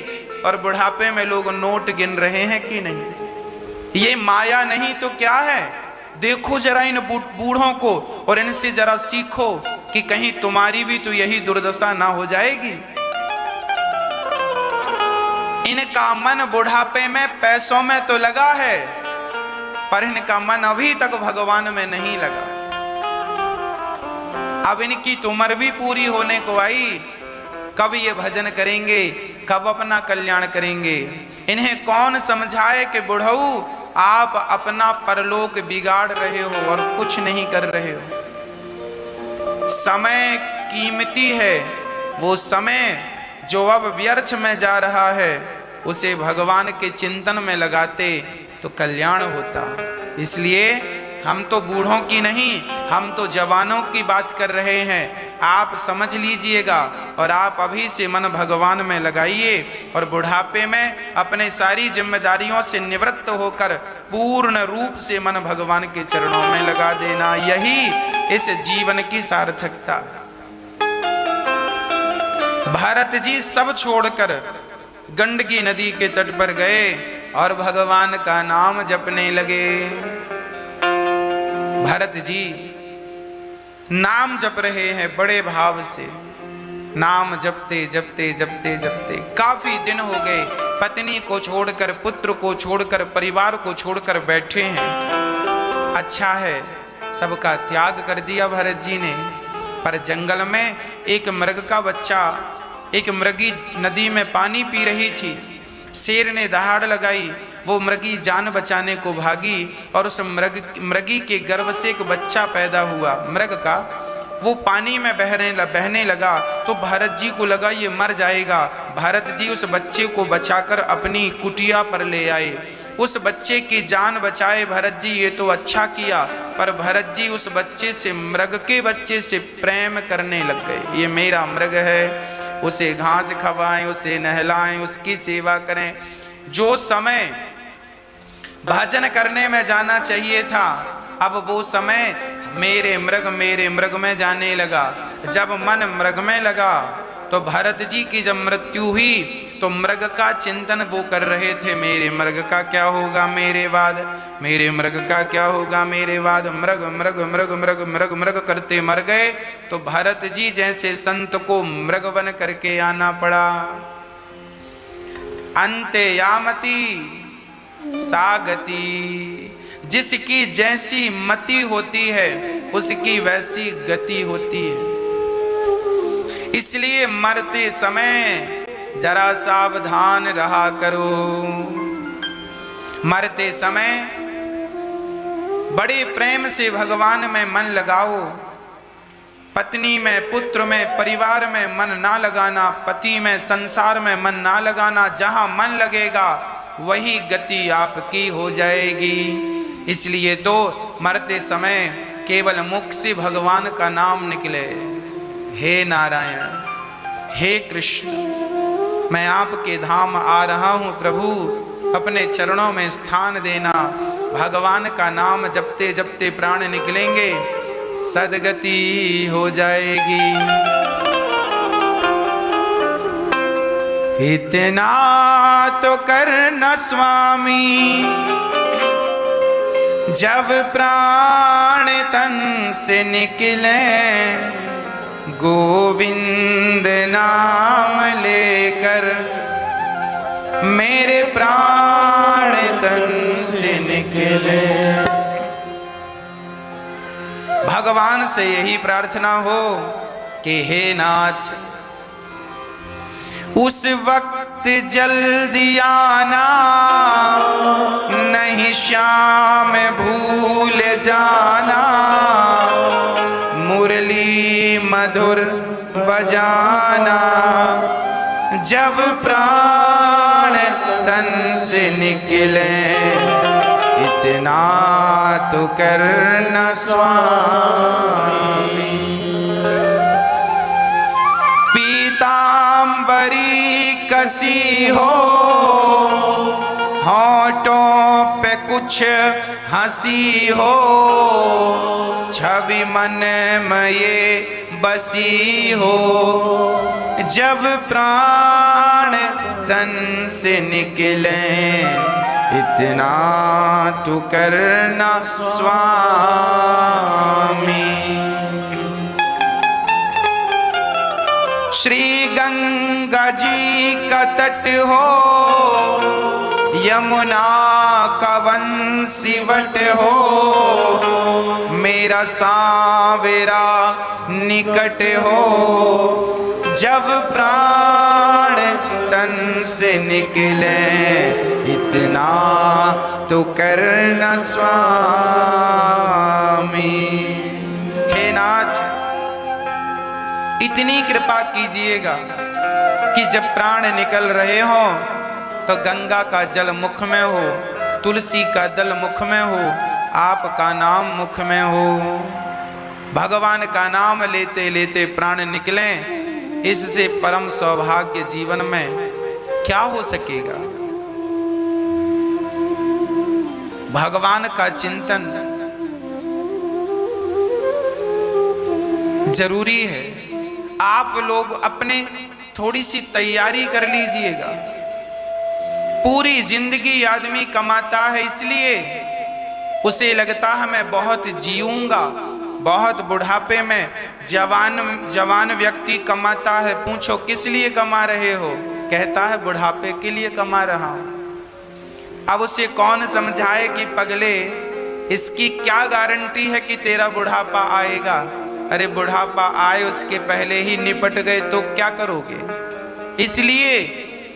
और बुढ़ापे में लोग नोट गिन रहे हैं कि नहीं। ये माया नहीं तो क्या है? देखो जरा इन बूढ़ों को और इनसे जरा सीखो कि कहीं तुम्हारी भी तो यही दुर्दशा ना हो जाएगी। इनका मन बुढ़ापे में पैसों में तो लगा है, पर इनका मन अभी तक भगवान में नहीं लगा। अब इनकी तो उम्र भी पूरी होने को आई, कब ये भजन करेंगे, कब अपना कल्याण करेंगे? इन्हें कौन समझाए कि बुढ़ऊ आप अपना परलोक बिगाड़ रहे हो और कुछ नहीं कर रहे हो। समय कीमती है, वो समय जो अब व्यर्थ में जा रहा है उसे भगवान के चिंतन में लगाते तो कल्याण होता। इसलिए हम तो बूढ़ों की नहीं, हम तो जवानों की बात कर रहे हैं। आप समझ लीजिएगा और आप अभी से मन भगवान में लगाइए और बुढ़ापे में अपने सारी जिम्मेदारियों से निवृत्त होकर पूर्ण रूप से मन भगवान के चरणों में लगा देना। यही इस जीवन की सार्थकता। भरत जी सब छोड़कर गंडकी नदी के तट पर गए और भगवान का नाम जपने लगे। भरत जी नाम जप रहे हैं बड़े भाव से, नाम जपते जपते जपते जपते काफी दिन हो गए। पत्नी को छोड़कर, पुत्र को छोड़कर, परिवार को छोड़कर बैठे हैं। अच्छा है, सबका त्याग कर दिया भरत जी ने। पर जंगल में एक मृग का बच्चा, एक मृगी नदी में पानी पी रही थी। शेर ने दहाड़ लगाई, वो मृगी जान बचाने को भागी और उस मृगी के गर्भ से एक बच्चा पैदा हुआ मृग का। वो पानी में बहने लगा तो भरत जी को लगा ये मर जाएगा। भरत जी उस बच्चे को बचाकर अपनी कुटिया पर ले आए। उस बच्चे की जान बचाए भरत जी, ये तो अच्छा किया। पर भरत जी उस बच्चे से, मृग के बच्चे से प्रेम करने लग गए। ये मेरा मृग है, उसे घास खवाएं, उसे नहलाएं, उसकी सेवा करें। जो समय भजन करने में जाना चाहिए था, अब वो समय मेरे मृग में जाने लगा। जब मन मृग में लगा तो भरत जी की जब मृत्यु हुई तो मृग का चिंतन वो कर रहे थे, मेरे मृग का क्या होगा मेरे बाद, मेरे मृग का क्या होगा मेरे बाद। मृग मृग मृग मृग मृग मृग करते मर गए। तो भरत जी जैसे संत को मृग बन करके आना पड़ा। अंते यामती सागति, जिसकी जैसी मति होती है उसकी वैसी गति होती है। इसलिए मरते समय जरा सावधान रहा करो। मरते समय बड़े प्रेम से भगवान में मन लगाओ। पत्नी में, पुत्र में, परिवार में मन ना लगाना, पति में, संसार में मन ना लगाना। जहां मन लगेगा वही गति आपकी हो जाएगी। इसलिए तो मरते समय केवल मुख से भगवान का नाम निकले, हे नारायण, हे कृष्ण, मैं आपके धाम आ रहा हूँ प्रभु, अपने चरणों में स्थान देना। भगवान का नाम जपते जपते प्राण निकलेंगे, सदगति हो जाएगी। इतना तो करना स्वामी, जब प्राण तन से निकले, गोविंद नाम लेकर मेरे प्राण तन से निकले। भगवान से यही प्रार्थना हो कि हे नाथ, उस वक्त जल्दी आना, नहीं श्याम भूल जाना, मुरली मधुर बजाना, जब प्राण तन से निकले, इतना तो करना स्वामी। पीतांबरी कसी हो, होठों पे कुछ हंसी हो, छवि मन में ये बसी हो, जब प्राण तन से निकले, इतना तू करना स्वामी। श्री गंगा जी का तट हो, यमुना का वंशीवट हो, मेरा सावेरा निकट हो, जब प्राण तन से निकले, इतना तो करना स्वामी। हे नाथ, इतनी कृपा कीजिएगा कि जब प्राण निकल रहे हो तो गंगा का जल मुख में हो, तुलसी का दल मुख में हो, आपका नाम मुख में हो, भगवान का नाम लेते लेते प्राण निकलें। इससे परम सौभाग्य जीवन में क्या हो सकेगा। भगवान का चिंतन जरूरी है। आप लोग अपने थोड़ी सी तैयारी कर लीजिएगा। पूरी जिंदगी आदमी कमाता है, इसलिए उसे लगता है मैं बहुत जीऊंगा, बहुत बुढ़ापे में। जवान व्यक्ति कमाता है, पूछो किस लिए कमा रहे हो, कहता है बुढ़ापे के लिए कमा रहा हूं। अब उसे कौन समझाए कि पगले, इसकी क्या गारंटी है कि तेरा बुढ़ापा आएगा। अरे बुढ़ापा आए उसके पहले ही निपट गए तो क्या करोगे। इसलिए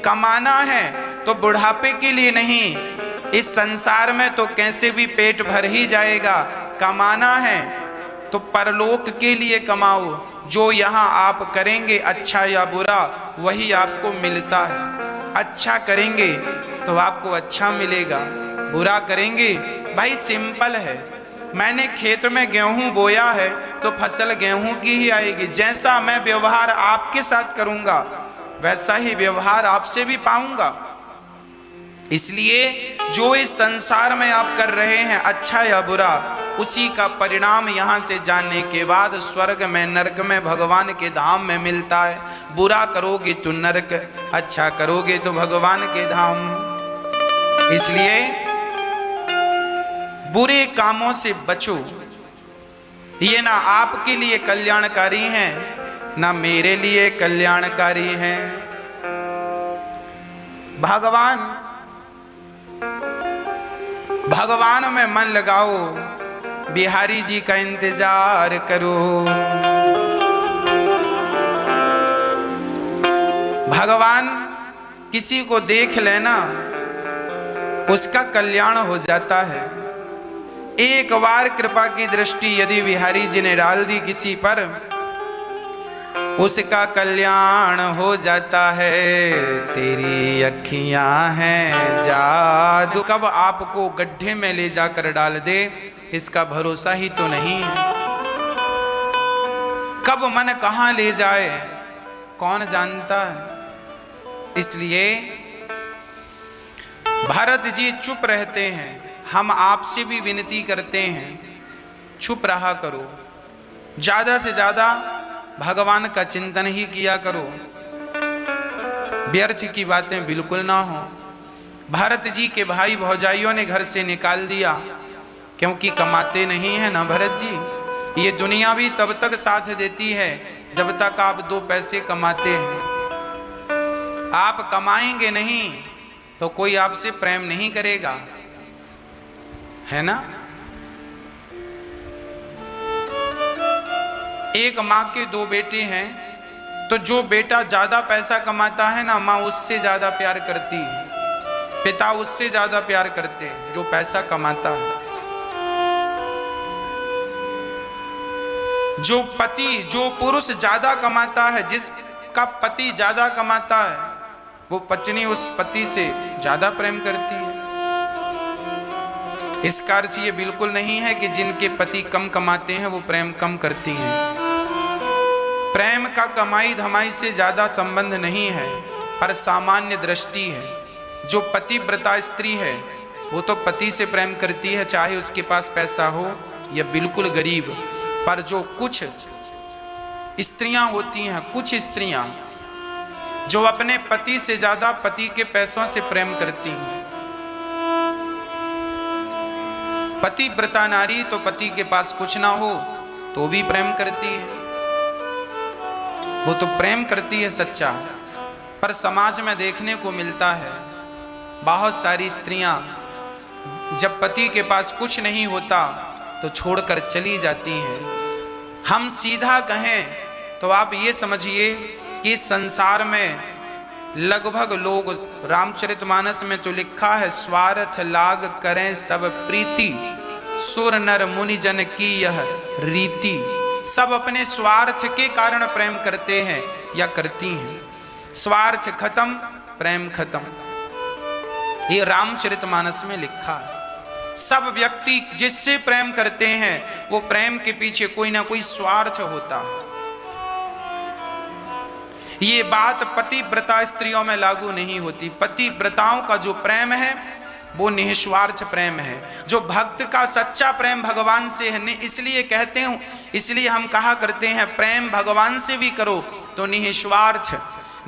कमाना है तो बुढ़ापे के लिए नहीं, इस संसार में तो कैसे भी पेट भर ही जाएगा। कमाना है तो परलोक के लिए कमाओ। जो यहाँ आप करेंगे अच्छा या बुरा, वही आपको मिलता है। अच्छा करेंगे तो आपको अच्छा मिलेगा, बुरा करेंगे भाई सिंपल है। मैंने खेत में गेहूं बोया है तो फसल गेहूं की ही आएगी। जैसा मैं व्यवहार आपके साथ करूंगा वैसा ही व्यवहार आपसे भी पाऊंगा। इसलिए जो इस संसार में आप कर रहे हैं अच्छा या बुरा, उसी का परिणाम यहाँ से जाने के बाद स्वर्ग में, नरक में, भगवान के धाम में मिलता है। बुरा करोगे तो नरक, अच्छा करोगे तो भगवान के धाम। इसलिए बुरे कामों से बचो। ये ना आपके लिए कल्याणकारी हैं, ना मेरे लिए कल्याणकारी हैं। भगवान में मन लगाओ, बिहारी जी का इंतजार करो। भगवान किसी को देख लेना, उसका कल्याण हो जाता है। एक बार कृपा की दृष्टि यदि बिहारी जी ने डाल दी किसी पर, उसका कल्याण हो जाता है। तेरी अखियां हैं जादू, कब आपको गड्ढे में ले जाकर डाल दे इसका भरोसा ही तो नहीं है। कब मन कहां ले जाए कौन जानता है। इसलिए भरत जी चुप रहते हैं। हम आपसे भी विनती करते हैं, चुप रहा करो, ज्यादा से ज्यादा भगवान का चिंतन ही किया करो। व्यर्थ की बातें बिल्कुल ना हो। भरत जी के भाई भौजाइयों ने घर से निकाल दिया, क्योंकि कमाते नहीं है ना भरत जी। ये दुनिया भी तब तक साथ देती है जब तक आप दो पैसे कमाते हैं। आप कमाएंगे नहीं तो कोई आपसे प्रेम नहीं करेगा, है ना। एक माँ के दो बेटे हैं, तो जो बेटा ज्यादा पैसा कमाता है ना, माँ उससे ज्यादा प्यार करती है, पिता उससे ज्यादा प्यार करते हैं जो पैसा कमाता है। जो पुरुष ज्यादा कमाता है, जिसका पति ज्यादा कमाता है, वो पत्नी उस पति से ज्यादा प्रेम करती है। इसका अर्थ ये बिल्कुल नहीं है कि जिनके पति कम कमाते हैं वो प्रेम कम करती हैं। प्रेम का कमाई धमाई से ज्यादा संबंध नहीं है, पर सामान्य दृष्टि है। जो पतिव्रता स्त्री है वो तो पति से प्रेम करती है, चाहे उसके पास पैसा हो या बिल्कुल गरीब। पर जो कुछ स्त्रियां होती हैं, कुछ स्त्रियां जो अपने पति से ज्यादा पति के पैसों से प्रेम करती हैं। पतिव्रता नारी तो पति के पास कुछ ना हो तो भी प्रेम करती है, वो तो प्रेम करती है सच्चा। पर समाज में देखने को मिलता है बहुत सारी स्त्रियां जब पति के पास कुछ नहीं होता तो छोड़कर चली जाती हैं। हम सीधा कहें तो आप ये समझिए कि संसार में लगभग लोग, रामचरितमानस में तो लिखा है, स्वार्थ लाग करें सब प्रीति, सुर नर मुनि जन की यह रीति। सब अपने स्वार्थ के कारण प्रेम करते हैं या करती हैं। स्वार्थ खत्म, प्रेम खत्म, ये रामचरितमानस में लिखा है। सब व्यक्ति जिससे प्रेम करते हैं वो प्रेम के पीछे कोई ना कोई स्वार्थ होता है। ये बात पतिव्रता स्त्रियों में लागू नहीं होती। पतिव्रताओं का जो प्रेम है वो निस्वार्थ प्रेम है। जो भक्त का सच्चा प्रेम भगवान से है, इसलिए कहते हूं, इसलिए हम कहा करते हैं प्रेम भगवान से भी करो तो निस्वार्थ,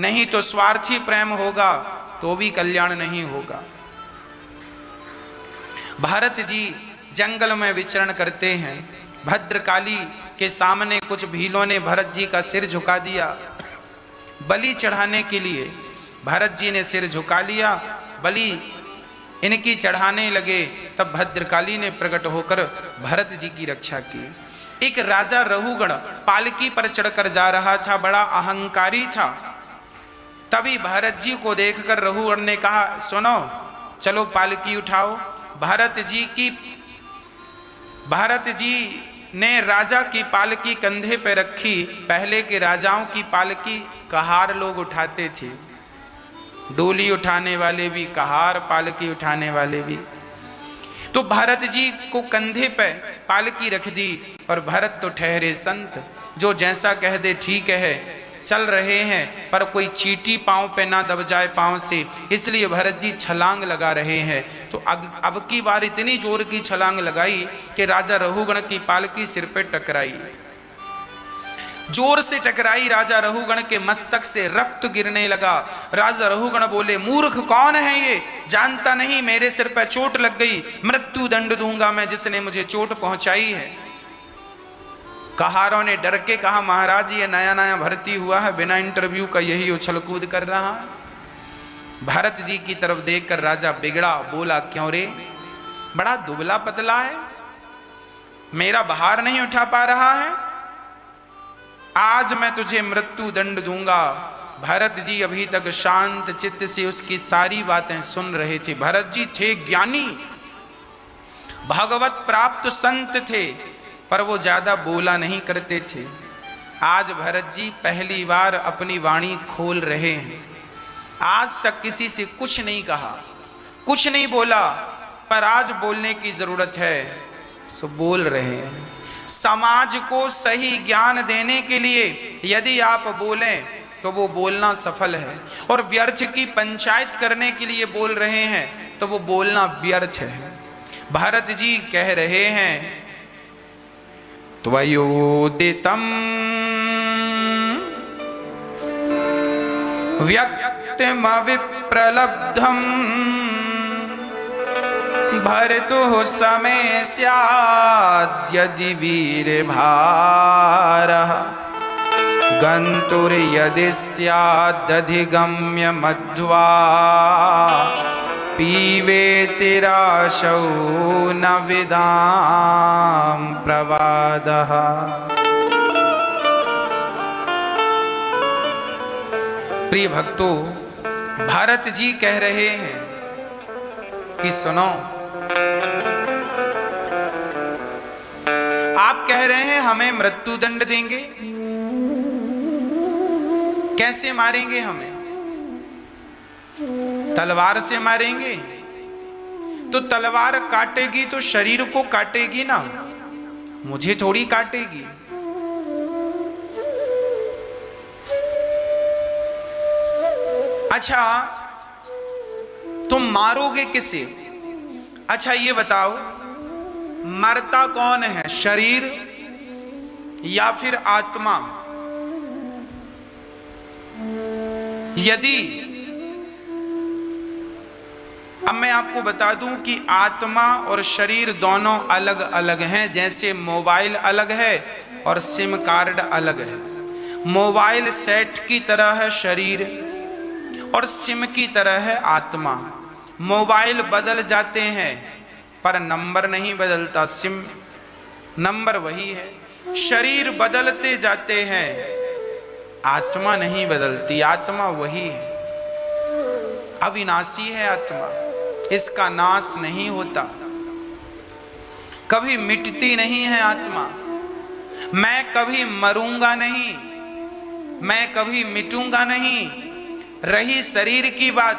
नहीं तो स्वार्थी प्रेम होगा तो भी कल्याण नहीं होगा। भरत जी जंगल में विचरण करते हैं। भद्रकाली के सामने कुछ भीलों ने भरत जी का सिर झुका दिया। बलि चढ़ाने के लिए भरत जी ने सिर झुका लिया, बलि इनकी चढ़ाने लगे। तब भद्रकाली ने प्रकट होकर भरत जी की रक्षा की। एक राजा रहुगण पालकी पर चढ़कर जा रहा था, बड़ा अहंकारी था। तभी भरत जी को देखकर रहुगण ने कहा, सुनो चलो पालकी उठाओ। भरत जी ने राजा की पालकी कंधे पे रखी। पहले के राजाओं की पालकी कहार लोग उठाते थे, डोली उठाने वाले भी, कहार पालकी उठाने वाले भी। तो भरत जी को कंधे पे पालकी रख दी। और भरत तो ठहरे संत, जो जैसा कह दे ठीक है, चल रहे हैं, पर कोई चींटी पांव पे ना दब जाए पांव से, इसलिए भरत जी छलांग लगा रहे हैं। तो अब की बार इतनी जोर की छलांग लगाई कि राजा रहुगण की पालकी सिर पे टकराई, जोर से टकराई। राजा रहुगण के मस्तक से रक्त गिरने लगा। राजा रहुगण बोले, मूर्ख कौन है ये, जानता नहीं मेरे सिर पे चोट लग गई, मृत्यु दंड दूंगा मैं जिसने मुझे चोट पहुंचाई है। कहारों ने डर के कहा, महाराज ये नया नया भर्ती हुआ है, बिना इंटरव्यू का यही उछल कूद कर रहा है। भरत जी की तरफ देखकर राजा बिगड़ा, बोला, क्यों रे, बड़ा दुबला पतला है, मेरा भार नहीं उठा पा रहा है, आज मैं तुझे मृत्यु दंड दूंगा। भरत जी अभी तक शांत चित्त से उसकी सारी बातें सुन रहे थे। भरत जी थे ज्ञानी, भगवत प्राप्त संत थे, पर वो ज्यादा बोला नहीं करते थे। आज भरत जी पहली बार अपनी वाणी खोल रहे हैं। आज तक किसी से कुछ नहीं कहा, कुछ नहीं बोला, पर आज बोलने की जरूरत है, सो बोल रहे हैं। समाज को सही ज्ञान देने के लिए यदि आप बोलें तो वो बोलना सफल है, और व्यर्थ की पंचायत करने के लिए बोल रहे हैं तो वो बोलना व्यर्थ है। भरत जी कह रहे हैं, त्वयोदितम् कृत्यमविप्रलब्धम् भर्तुः समय स्याद्यदि वीरभारः गन्तुर्यदि स्यादधिगम्य मध्वा पीवेति राशौ न विदां प्रवादः। प्रिय भक्तों, भारत जी कह रहे हैं कि सुनो, आप कह रहे हैं हमें मृत्यु दंड देंगे, कैसे मारेंगे हमें? तलवार से मारेंगे? तो तलवार काटेगी तो शरीर को काटेगी ना, मुझे थोड़ी काटेगी। अच्छा, तुम मारोगे किसे? अच्छा ये बताओ, मरता कौन है, शरीर या फिर आत्मा? यदि अब मैं आपको बता दूं कि आत्मा और शरीर दोनों अलग अलग हैं, जैसे मोबाइल अलग है और सिम कार्ड अलग है। मोबाइल सेट की तरह है शरीर और सिम की तरह है आत्मा। मोबाइल बदल जाते हैं पर नंबर नहीं बदलता, सिम नंबर वही है। शरीर बदलते जाते हैं, आत्मा नहीं बदलती, आत्मा वही है, अविनाशी है आत्मा, इसका नाश नहीं होता, कभी मिटती नहीं है आत्मा। मैं कभी मरूंगा नहीं, मैं कभी मिटूंगा नहीं। रही शरीर की बात,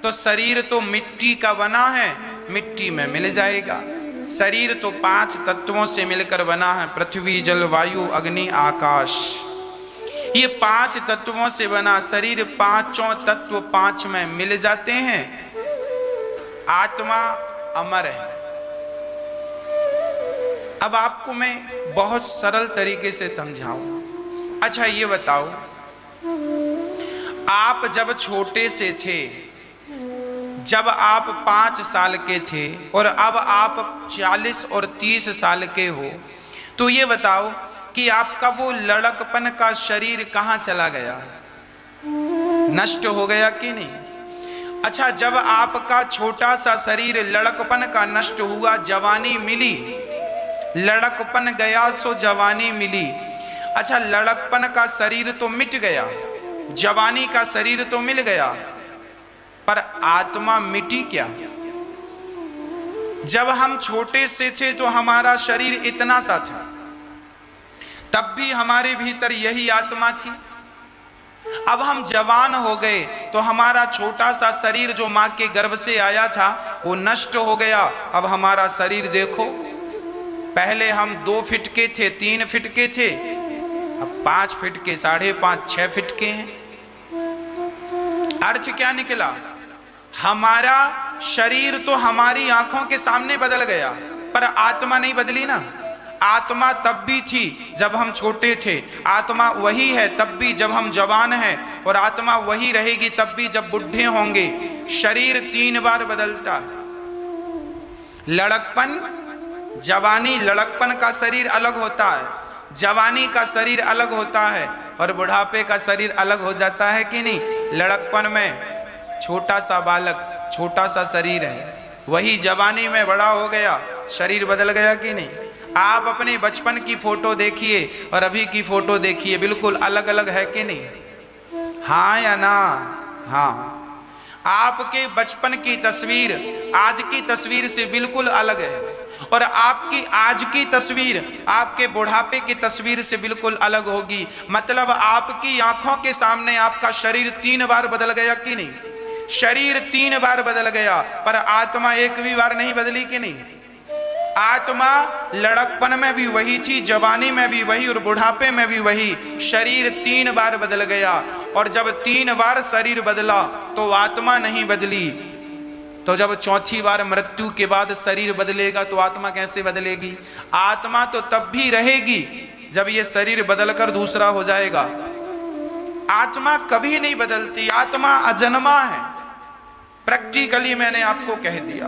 तो शरीर तो मिट्टी का बना है, मिट्टी में मिल जाएगा। शरीर तो 5 तत्वों से मिलकर बना है, पृथ्वी जल वायु अग्नि आकाश। ये 5 तत्वों से बना शरीर, 5 तत्व 5 में मिल जाते हैं। आत्मा अमर है। अब आपको मैं बहुत सरल तरीके से समझाऊं। अच्छा ये बताओ, आप जब छोटे से थे, जब आप 5 साल के थे और अब आप 40 और 30 साल के हो, तो ये बताओ कि आपका वो लड़कपन का शरीर कहाँ चला गया? नष्ट हो गया कि नहीं? अच्छा, जब आपका छोटा सा शरीर लड़कपन का नष्ट हुआ, जवानी मिली, लड़कपन गया सो जवानी मिली। अच्छा, लड़कपन का शरीर तो मिट गया, जवानी का शरीर तो मिल गया, पर आत्मा मिटी क्या? जब हम छोटे से थे तो हमारा शरीर इतना सा था, तब भी हमारे भीतर यही आत्मा थी। अब हम जवान हो गए तो हमारा छोटा सा शरीर जो मां के गर्भ से आया था वो नष्ट हो गया। अब हमारा शरीर देखो, पहले हम 2 फीट के थे, 3 फीट के थे, अब 5 फीट के, 5.5, 6 फीट के हैं। अर्थ क्या निकला? हमारा शरीर तो हमारी आंखों के सामने बदल गया, पर आत्मा नहीं बदली ना। आत्मा तब भी थी जब हम छोटे थे, आत्मा वही है तब भी जब हम जवान हैं, और आत्मा वही रहेगी तब भी जब बुढ़े होंगे। शरीर 3 बार बदलता, लड़कपन, जवानी, लड़कपन का शरीर अलग होता है, जवानी का शरीर अलग होता है, और बुढ़ापे का शरीर अलग हो जाता है कि नहीं? लड़कपन में छोटा सा बालक, छोटा सा शरीर है, वही जवानी में बड़ा हो गया, शरीर बदल गया कि नहीं? आप अपने बचपन की फोटो देखिए और अभी की फोटो देखिए, बिल्कुल अलग अलग है कि नहीं? हाँ या ना? हाँ। आपके बचपन की तस्वीर आज की तस्वीर से बिल्कुल अलग है, और आपकी आज की तस्वीर आपके बुढ़ापे की तस्वीर से बिल्कुल अलग होगी। मतलब आपकी आंखों के सामने आपका शरीर 3 बार बदल गया कि नहीं? शरीर 3 बार बदल गया, पर आत्मा एक भी बार नहीं बदली कि नहीं? आत्मा लड़कपन में भी वही थी, जवानी में भी वही, और बुढ़ापे में भी वही। शरीर 3 बार बदल गया, और जब 3 बार शरीर बदला तो आत्मा नहीं बदली। तो जब 4थी बार मृत्यु के बाद शरीर बदलेगा तो आत्मा कैसे बदलेगी? आत्मा तो तब भी रहेगी जब ये शरीर बदलकर दूसरा हो जाएगा। आत्मा कभी नहीं बदलती, आत्मा अजन्मा है। प्रैक्टिकली मैंने आपको कह दिया,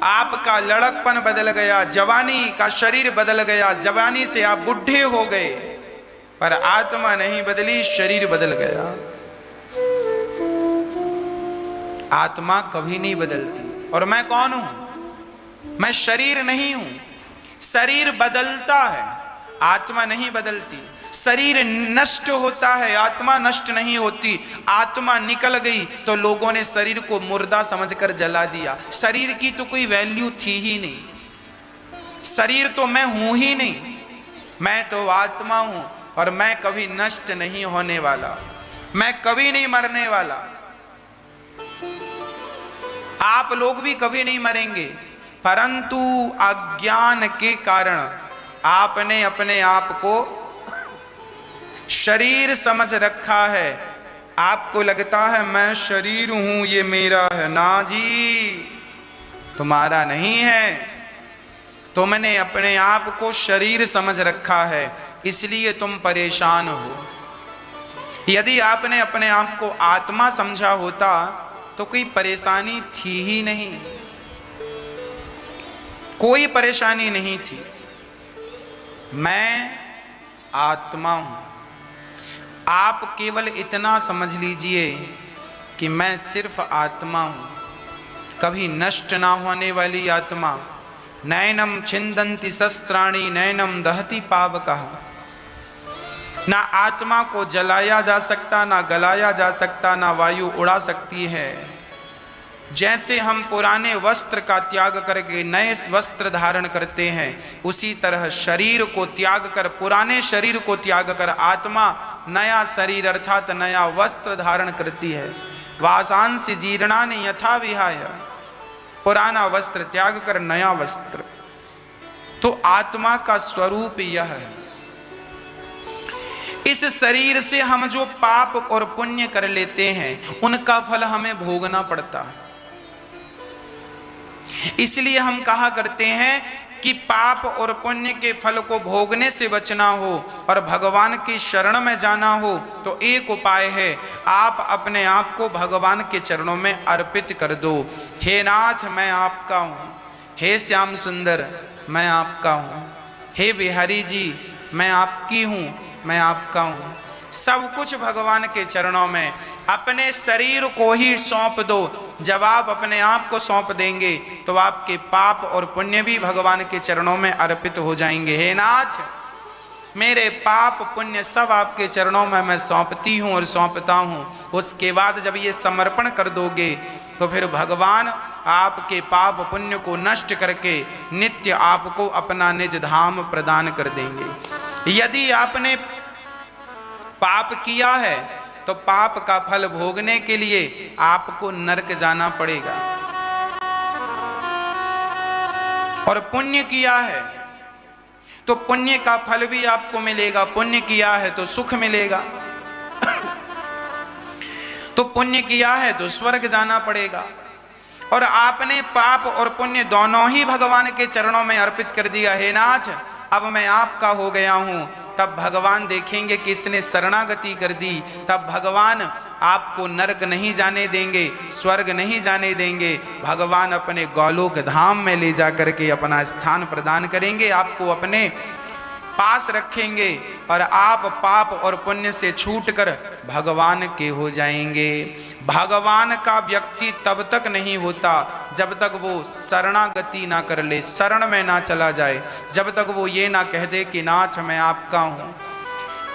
आपका लड़कपन बदल गया, जवानी का शरीर बदल गया, जवानी से आप बुढ़े हो गए, पर आत्मा नहीं बदली, शरीर बदल गया। आत्मा कभी नहीं बदलती। और मैं कौन हूं? मैं शरीर नहीं हूं। शरीर बदलता है, आत्मा नहीं बदलती। शरीर नष्ट होता है, आत्मा नष्ट नहीं होती। आत्मा निकल गई तो लोगों ने शरीर को मुर्दा समझकर जला दिया। शरीर की तो कोई वैल्यू थी ही नहीं। शरीर तो मैं हूं ही नहीं, मैं तो आत्मा हूं और मैं कभी नष्ट नहीं होने वाला, मैं कभी नहीं मरने वाला। आप लोग भी कभी नहीं मरेंगे, परंतु अज्ञान के कारण आपने अपने आप को शरीर समझ रखा है। आपको लगता है मैं शरीर हूं, ये मेरा है। ना जी, तुम्हारा नहीं है। तुमने अपने आप को शरीर समझ रखा है, इसलिए तुम परेशान हो। यदि आपने अपने आप को आत्मा समझा होता तो कोई परेशानी थी ही नहीं, कोई परेशानी नहीं थी। मैं आत्मा हूं। आप केवल इतना समझ लीजिए कि मैं सिर्फ आत्मा हूं, कभी नष्ट ना होने वाली आत्मा। नैनम छिंदन्ति शस्त्राणि नैनम दहति पावकः। ना आत्मा को जलाया जा सकता, ना गलाया जा सकता, ना वायु उड़ा सकती है। जैसे हम पुराने वस्त्र का त्याग करके नए वस्त्र धारण करते हैं, उसी तरह शरीर को त्याग कर, पुराने शरीर को त्याग कर आत्मा नया शरीर अर्थात नया वस्त्र धारण करती है। वासांसि जीर्णानि यथा विहाय। पुराना वस्त्र त्याग कर नया वस्त्र। तो आत्मा का स्वरूप यह है। इस शरीर से हम जो पाप और पुण्य कर लेते हैं, उनका फल हमें भोगना पड़ता है। इसलिए हम कहा करते हैं कि पाप और पुण्य के फल को भोगने से बचना हो और भगवान की शरण में जाना हो तो एक उपाय है, आप अपने आप को भगवान के चरणों में अर्पित कर दो। हे नाथ मैं आपका हूँ, हे श्याम सुंदर मैं आपका हूँ, हे बिहारी जी मैं आपकी हूँ, मैं आपका हूँ। सब कुछ भगवान के चरणों में, अपने शरीर को ही सौंप दो। जब आप अपने आप को सौंप देंगे तो आपके पाप और पुण्य भी भगवान के चरणों में अर्पित हो जाएंगे। हे नाथ मेरे पाप पुण्य सब आपके चरणों में मैं सौंपती हूँ और सौंपता हूँ। उसके बाद जब ये समर्पण कर दोगे तो फिर भगवान आपके पाप पुण्य को नष्ट करके नित्य आपको अपना निज धाम प्रदान कर देंगे। यदि आपने पाप किया है तो पाप का फल भोगने के लिए आपको नरक जाना पड़ेगा, और पुण्य किया है तो पुण्य का फल भी आपको मिलेगा। पुण्य किया है तो सुख मिलेगा, तो पुण्य किया है तो स्वर्ग जाना पड़ेगा। और आपने पाप और पुण्य दोनों ही भगवान के चरणों में अर्पित कर दिया। हे नाथ अब मैं आपका हो गया हूं। तब भगवान देखेंगे कि इसने शरणागति कर दी, तब भगवान आपको नरक नहीं जाने देंगे, स्वर्ग नहीं जाने देंगे। भगवान अपने गोलोक धाम में ले जा करके अपना स्थान प्रदान करेंगे, आपको अपने पास रखेंगे और आप पाप और पुण्य से छूटकर भगवान के हो जाएंगे। भगवान का व्यक्ति तब तक नहीं होता जब तक वो शरणागति ना कर ले, शरण में ना चला जाए, जब तक वो ये ना कह दे कि नाथ मैं आपका हूँ।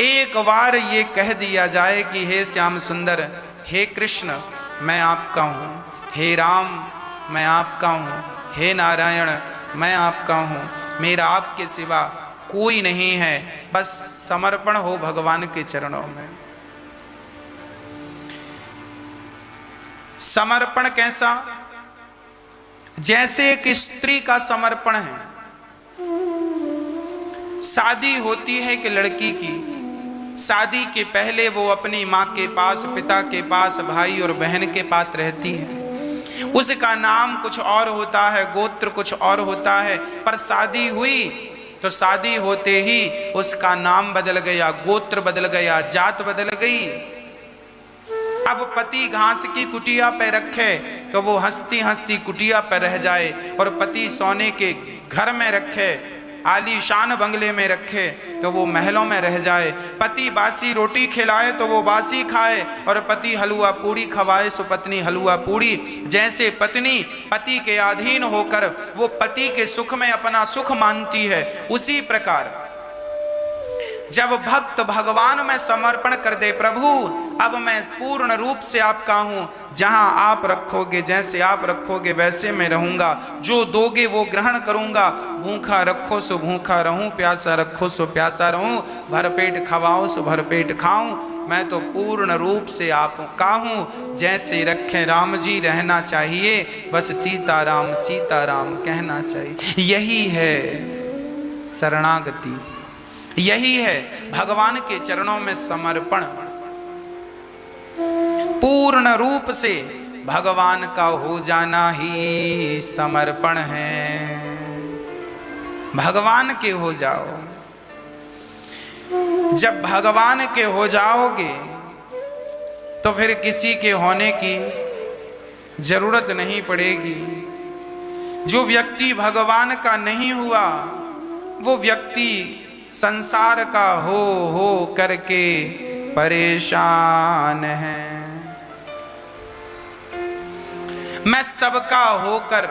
एक बार ये कह दिया जाए कि हे श्याम सुंदर, हे कृष्ण मैं आपका हूँ, हे राम मैं आपका हूँ, हे नारायण मैं आपका हूँ, मेरा आपके सिवा कोई नहीं है, बस समर्पण हो भगवान के चरणों में। समर्पण कैसा? जैसे एक स्त्री का समर्पण है। शादी होती है कि लड़की की, शादी के पहले वो अपनी माँ के पास, पिता के पास, भाई और बहन के पास रहती है। उसका नाम कुछ और होता है, गोत्र कुछ और होता है, पर शादी हुई तो शादी होते ही उसका नाम बदल गया, गोत्र बदल गया, जात बदल गई। अब पति घास की कुटिया पे रखे तो वो हंसती हंसती कुटिया पे रह जाए, और पति सोने के घर में रखे, आलीशान बंगले में रखे तो वो महलों में रह जाए। पति बासी रोटी खिलाए तो वो बासी खाए, और पति हलवा पूड़ी खवाए सो पत्नी हलवा पूड़ी। जैसे पत्नी पति के अधीन होकर वो पति के सुख में अपना सुख मानती है, उसी प्रकार जब भक्त भगवान में समर्पण कर दे, प्रभु अब मैं पूर्ण रूप से आपका हूं, जहां आप रखोगे, जैसे आप रखोगे वैसे मैं रहूंगा, जो दोगे वो ग्रहण करूंगा, भूखा रखो सो भूखा रहूं, प्यासा रखो सो प्यासा रहूं, भरपेट खवाओ सो भरपेट खाऊं, मैं तो पूर्ण रूप से आपका हूं, जैसे रखे राम जी रहना चाहिए, बस सीताराम कहना चाहिए। यही है शरणागति, यही है भगवान के चरणों में समर्पण। पूर्ण रूप से भगवान का हो जाना ही समर्पण है। भगवान के हो जाओ। जब भगवान के हो जाओगे तो फिर किसी के होने की जरूरत नहीं पड़ेगी। जो व्यक्ति भगवान का नहीं हुआ वो व्यक्ति संसार का हो करके परेशान है। मैं सबका होकर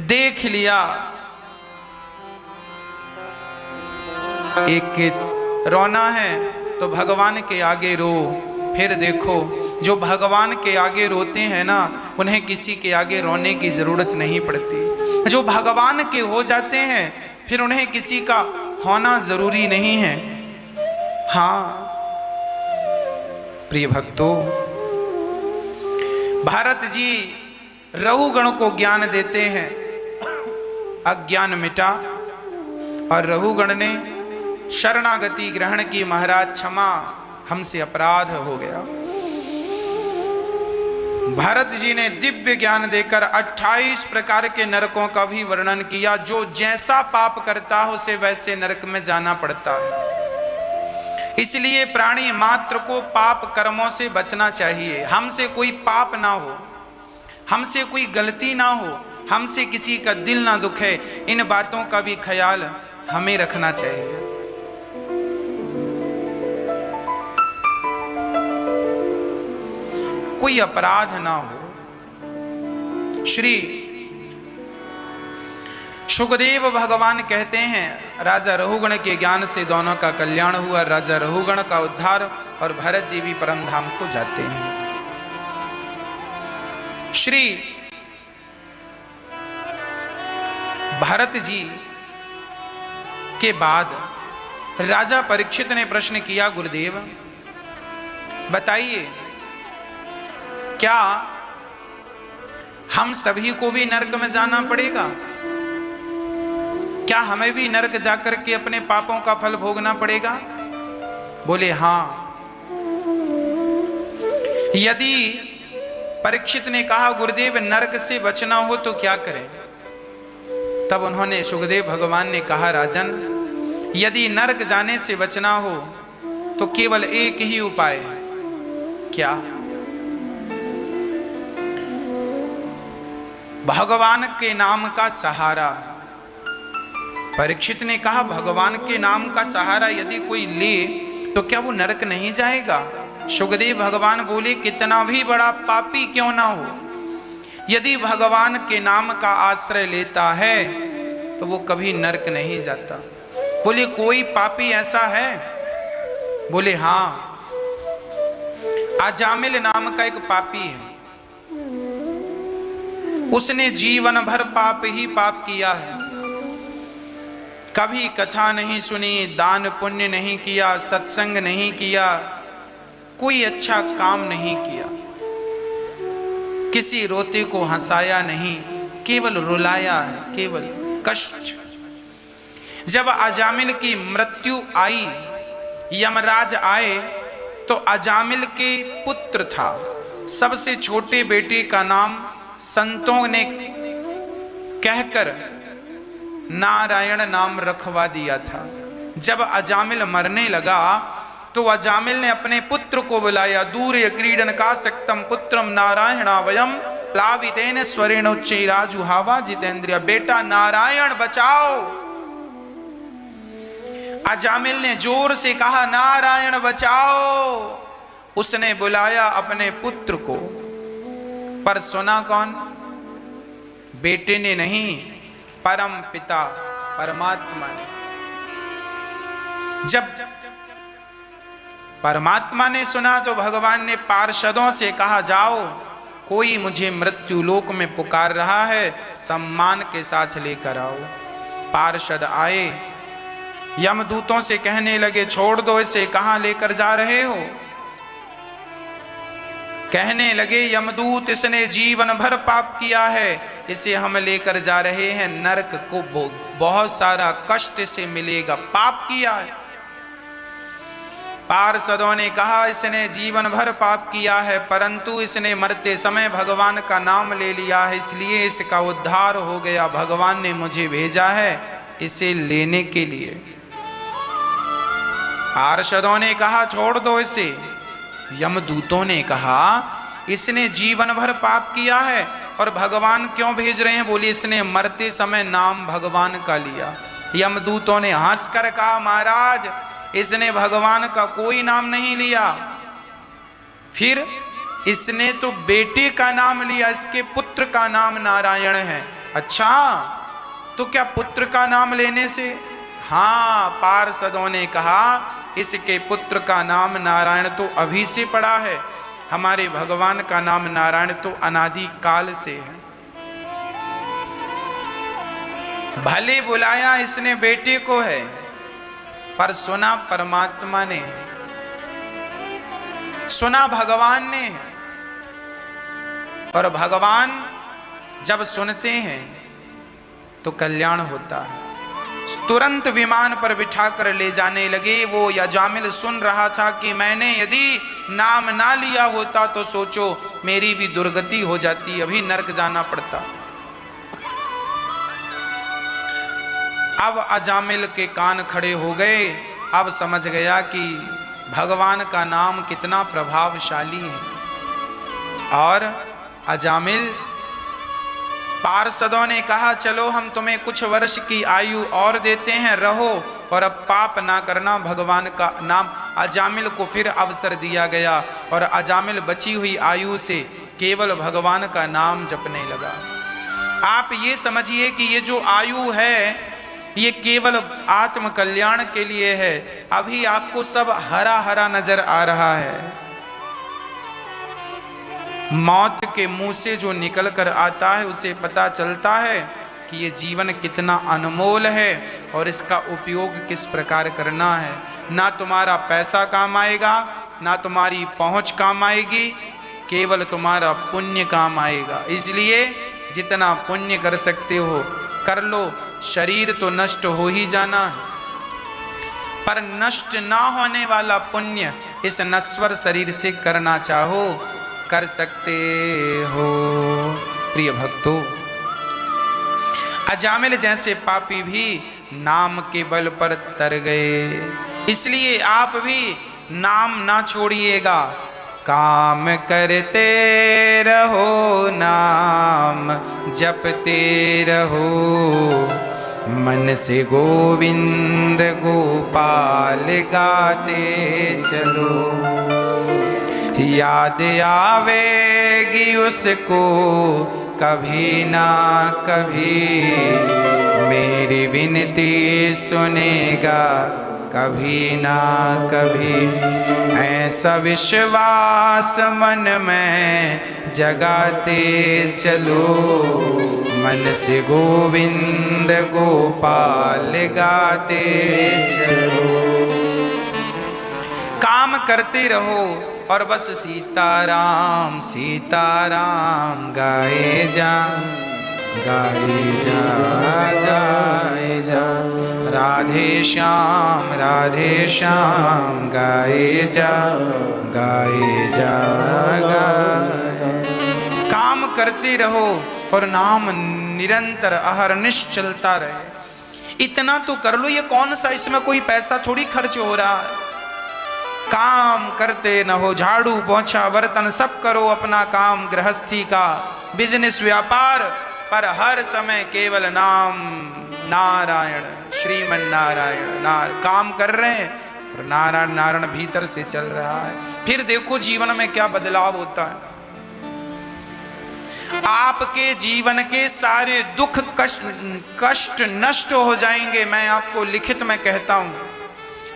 देख लिया, एक रोना है तो भगवान के आगे रो, फिर देखो जो भगवान के आगे रोते हैं ना, उन्हें किसी के आगे रोने की जरूरत नहीं पड़ती। जो भगवान के हो जाते हैं फिर उन्हें किसी का होना जरूरी नहीं है। हाँ प्रिय भक्तों, भारत जी रहुगण को ज्ञान देते हैं, अज्ञान मिटा, और रहुगण ने शरणागति ग्रहण की, महाराज क्षमा हमसे अपराध हो गया। भारत जी ने दिव्य ज्ञान देकर 28 प्रकार के नरकों का भी वर्णन किया। जो जैसा पाप करता हो उसे वैसे नरक में जाना पड़ता है। इसलिए प्राणी मात्र को पाप कर्मों से बचना चाहिए। हमसे कोई पाप ना हो, हमसे कोई गलती ना हो, हमसे किसी का दिल ना दुखे, इन बातों का भी ख्याल हमें रखना चाहिए। कोई अपराध ना हो। श्री सुखदेव भगवान कहते हैं राजा रहुगण के ज्ञान से दोनों का कल्याण हुआ, राजा रहुगण का उद्धार, और भरत जी भी परम धाम को जाते हैं। श्री भरत जी के बाद राजा परीक्षित ने प्रश्न किया, गुरुदेव बताइए क्या हम सभी को भी नरक में जाना पड़ेगा? क्या हमें भी नरक जाकर के अपने पापों का फल भोगना पड़ेगा? बोले हाँ। यदि परीक्षित ने कहा गुरुदेव नरक से बचना हो तो क्या करें? तब उन्होंने, सुखदेव भगवान ने कहा, राजन यदि नरक जाने से बचना हो तो केवल एक ही उपाय है। क्या? भगवान के नाम का सहारा। परीक्षित ने कहा भगवान के नाम का सहारा यदि कोई ले तो क्या वो नरक नहीं जाएगा? सुखदेव भगवान बोले कितना भी बड़ा पापी क्यों ना हो, यदि भगवान के नाम का आश्रय लेता है तो वो कभी नरक नहीं जाता। बोले कोई पापी ऐसा है? बोले हाँ, अजामिल नाम का एक पापी है, उसने जीवन भर पाप ही पाप किया है। कभी कथा नहीं सुनी, दान पुण्य नहीं किया, सत्संग नहीं किया, कोई अच्छा काम नहीं किया, किसी रोते को हंसाया नहीं, केवल रुलाया है, केवल कष्ट। जब अजामिल की मृत्यु आई, यमराज आए तो अजामिल के पुत्र था, सबसे छोटे बेटे का नाम संतों ने कहकर नारायण नाम रखवा दिया था। जब अजामिल मरने लगा तो अजामिल ने अपने पुत्र को बुलाया। दूर्य क्रीडन का सक्तम पुत्रम नारायणावयम प्लावितेन स्वरेणोच्चैराजुहावा जितेंद्रिय। बेटा नारायण बचाओ। अजामिल ने जोर से कहा नारायण बचाओ। उसने बुलाया अपने पुत्र को, पर सुना कौन? बेटे ने नहीं, परम पिता परमात्मा ने। जब परमात्मा ने सुना तो भगवान ने पार्षदों से कहा जाओ, कोई मुझे मृत्यु लोक में पुकार रहा है, सम्मान के साथ लेकर आओ। पार्षद आए, यमदूतों से कहने लगे छोड़ दो इसे, कहां लेकर जा रहे हो? कहने लगे यमदूत इसने जीवन भर पाप किया है, इसे हम लेकर जा रहे हैं नरक को, बहुत सारा कष्ट से मिलेगा, पाप किया है। पार्षदों ने कहा इसने जीवन भर पाप किया है, परंतु इसने मरते समय भगवान का नाम ले लिया है, इसलिए इसका उद्धार हो गया। भगवान ने मुझे भेजा है इसे लेने के लिए। पार्षदों ने कहा छोड़ दो इसे। यमदूतों ने कहा इसने जीवन भर पाप किया है और भगवान क्यों भेज रहे हैं? बोले इसने मरते समय नाम भगवान का लिया। यमदूतों ने हंसकर कहा महाराज इसने भगवान का कोई नाम नहीं लिया, फिर इसने तो बेटे का नाम लिया, इसके पुत्र का नाम नारायण है। अच्छा, तो क्या पुत्र का नाम लेने से? हाँ, पार्षदों ने कहा इसके पुत्र का नाम नारायण तो अभी से पड़ा है, हमारे भगवान का नाम नारायण तो अनादि काल से है। भले बुलाया इसने बेटे को है, पर सुना परमात्मा ने, सुना भगवान ने। और भगवान जब सुनते हैं तो कल्याण होता है। तुरंत विमान पर बिठाकर ले जाने लगे। वो अजामिल सुन रहा था कि मैंने यदि नाम ना लिया होता तो सोचो मेरी भी दुर्गति हो जाती, अभी नरक जाना पड़ता। अब अजामिल के कान खड़े हो गए। अब समझ गया कि भगवान का नाम कितना प्रभावशाली है। और अजामिल, पार्षदों ने कहा चलो हम तुम्हें कुछ वर्ष की आयु और देते हैं, रहो और अब पाप ना करना, भगवान का नाम। अजामिल को फिर अवसर दिया गया और अजामिल बची हुई आयु से केवल भगवान का नाम जपने लगा। आप ये समझिए कि ये जो आयु है ये केवल आत्म कल्याण के लिए है। अभी आपको सब हरा हरा नजर आ रहा है। मौत के मुंह से जो निकल कर आता है उसे पता चलता है कि ये जीवन कितना अनमोल है और इसका उपयोग किस प्रकार करना है। ना तुम्हारा पैसा काम आएगा, ना तुम्हारी पहुंच काम आएगी, केवल तुम्हारा पुण्य काम आएगा। इसलिए जितना पुण्य कर सकते हो कर लो। शरीर तो नष्ट हो ही जाना है, पर नष्ट ना होने वाला पुण्य इस नश्वर शरीर से करना चाहो कर सकते हो। प्रिय भक्तों, अजामिल जैसे पापी भी नाम के बल पर तर गए, इसलिए आप भी नाम ना छोड़िएगा। काम करते रहो, नाम जपते रहो, मन से गोविंद गोपाल गाते चलो। याद आवेगी उसको कभी ना कभी, मेरी विनती सुनेगा कभी ना कभी। ऐसा विश्वास मन में जगाते चलो, मन से गोविंद गोपाल गाते चलो। काम करते रहो और बस सीताराम सीताराम गाए जा, गाए जा, गाए जा। राधे श्याम गाए जा, गाए जा, गाए जा। काम करते रहो और नाम निरंतर अहरनिश चलता रहे। इतना तो कर लो, ये कौन सा, इसमें कोई पैसा थोड़ी खर्च हो रहा है। काम करते न हो, झाड़ू पोंछा बर्तन सब करो, अपना काम गृहस्थी का, बिजनेस व्यापार, पर हर समय केवल नाम नारायण, श्रीमन नारायण काम कर रहे हैं और नारायण नारायण भीतर से चल रहा है। फिर देखो जीवन में क्या बदलाव होता है। आपके जीवन के सारे दुख कष्ट नष्ट हो जाएंगे। मैं आपको लिखित में कहता हूं,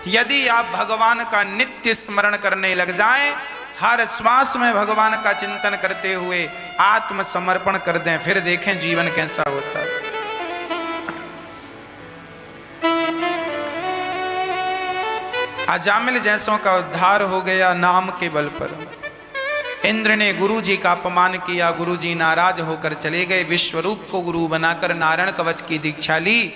यदि आप भगवान का नित्य स्मरण करने लग जाएं, हर श्वास में भगवान का चिंतन करते हुए आत्मसमर्पण कर दें, फिर देखें जीवन कैसा होता है। अजामिल जैसों का उद्धार हो गया नाम के बल पर। इंद्र ने गुरु जी का अपमान किया, गुरु जी नाराज होकर चले गए, विश्वरूप को गुरु बनाकर नारायण कवच की दीक्षा ली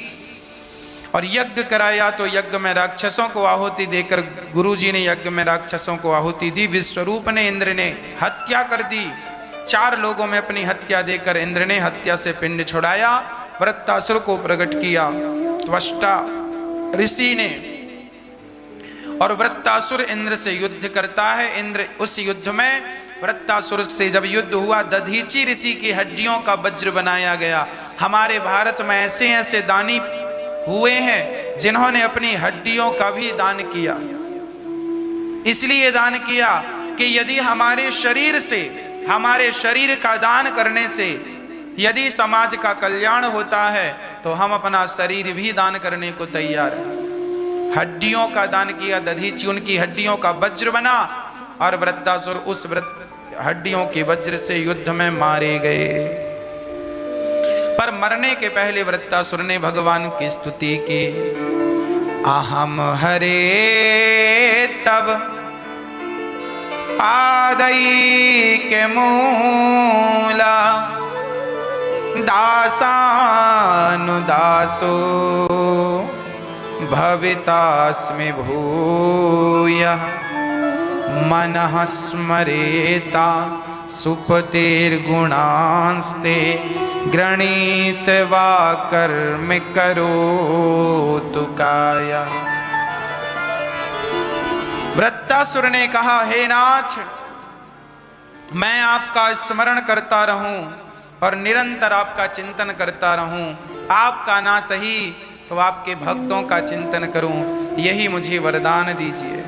और यज्ञ कराया। तो यज्ञ में राक्षसों को आहुति देकर गुरु जी ने यज्ञ में राक्षसों को आहुति दी। विश्वरूप ने, इंद्र ने हत्या कर दी। 4 लोगों में अपनी हत्या देकर इंद्र ने हत्या से पिंड छुड़ाया, वृत्तासुर को प्रकट किया त्वष्टा ऋषि ने। और वृत्तासुर इंद्र से युद्ध करता है। इंद्र उस युद्ध में वृत्तासुर से जब युद्ध हुआ, दधीची ऋषि की हड्डियों का वज्र बनाया गया। हमारे भारत में ऐसे ऐसे दानी हुए हैं जिन्होंने अपनी हड्डियों का भी दान किया। इसलिए दान किया कि यदि हमारे शरीर से, हमारे शरीर का दान करने से यदि समाज का कल्याण होता है तो हम अपना शरीर भी दान करने को तैयार हैं। हड्डियों का दान किया, दधीची उनकी हड्डियों का वज्र बना और वृत्तासुर उस हड्डियों के वज्र से युद्ध में मारे गए। पर मरने के पहले वृत्तासुर ने भगवान की स्तुति की। अहम हरे तब पादई के मूला दासानुदासो भवितास्मि भूयः मनः स्मरेता सुपतेर्गुणांस्ते गृणीत्वा कर्म करोतु कायः। वृत्तासुर ने कहा, हे नाथ, मैं आपका स्मरण करता रहूं और निरंतर आपका चिंतन करता रहूं, आपका ना सही तो आपके भक्तों का चिंतन करूं, यही मुझे वरदान दीजिए।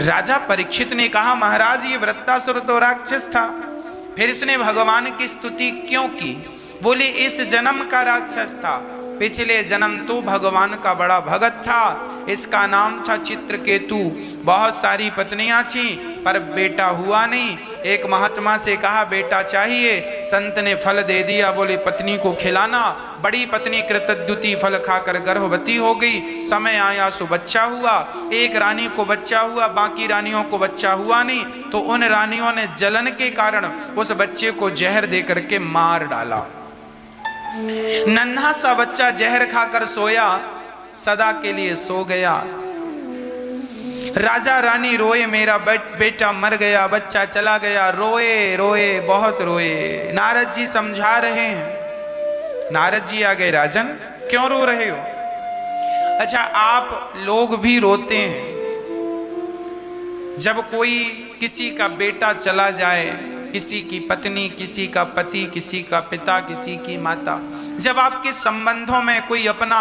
राजा परीक्षित ने कहा, महाराज ये वृत्तासुर तो राक्षस था, फिर इसने भगवान की स्तुति क्यों की? बोले इस जन्म का राक्षस था, पिछले जन्म तो भगवान का बड़ा भगत था। इसका नाम था चित्रकेतु। बहुत सारी पत्नियां थी पर बेटा हुआ नहीं। एक महात्मा से कहा बेटा चाहिए, संत ने फल दे दिया। बोले पत्नी को खिलाना। बड़ी पत्नी कृतद्युति फल खाकर गर्भवती हो गई। समय आया सो बच्चा हुआ। एक रानी को बच्चा हुआ, बाकी रानियों को बच्चा हुआ नहीं। तो उन रानियों ने जलन के कारण उस बच्चे को जहर दे करके मार डाला। नन्हा सा बच्चा जहर खाकर सोया, सदा के लिए सो गया। राजा रानी रोए, मेरा बेटा मर गया, बच्चा चला गया। रोए रोए बहुत रोए। नारद जी समझा रहे हैं। नारद जी आ गए, राजन क्यों रो रहे हो? अच्छा, आप लोग भी रोते हैं जब कोई किसी का बेटा चला जाए, किसी की पत्नी, किसी का पति, किसी का पिता, किसी की माता। जब आपके संबंधों में कोई अपना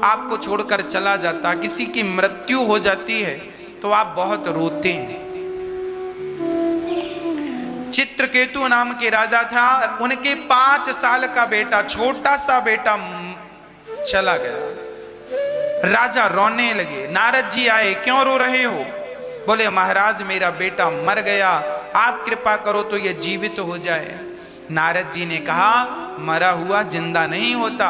आपको छोड़कर चला जाता, किसी की मृत्यु हो जाती है तो आप बहुत रोते हैं। चित्रकेतु नाम के राजा था, उनके 5 साल का बेटा, छोटा सा बेटा चला गया। राजा रोने लगे। नारद जी आए, क्यों रो रहे हो? बोले महाराज मेरा बेटा मर गया, आप कृपा करो तो ये जीवित हो जाए। नारद जी ने कहा मरा हुआ जिंदा नहीं होता।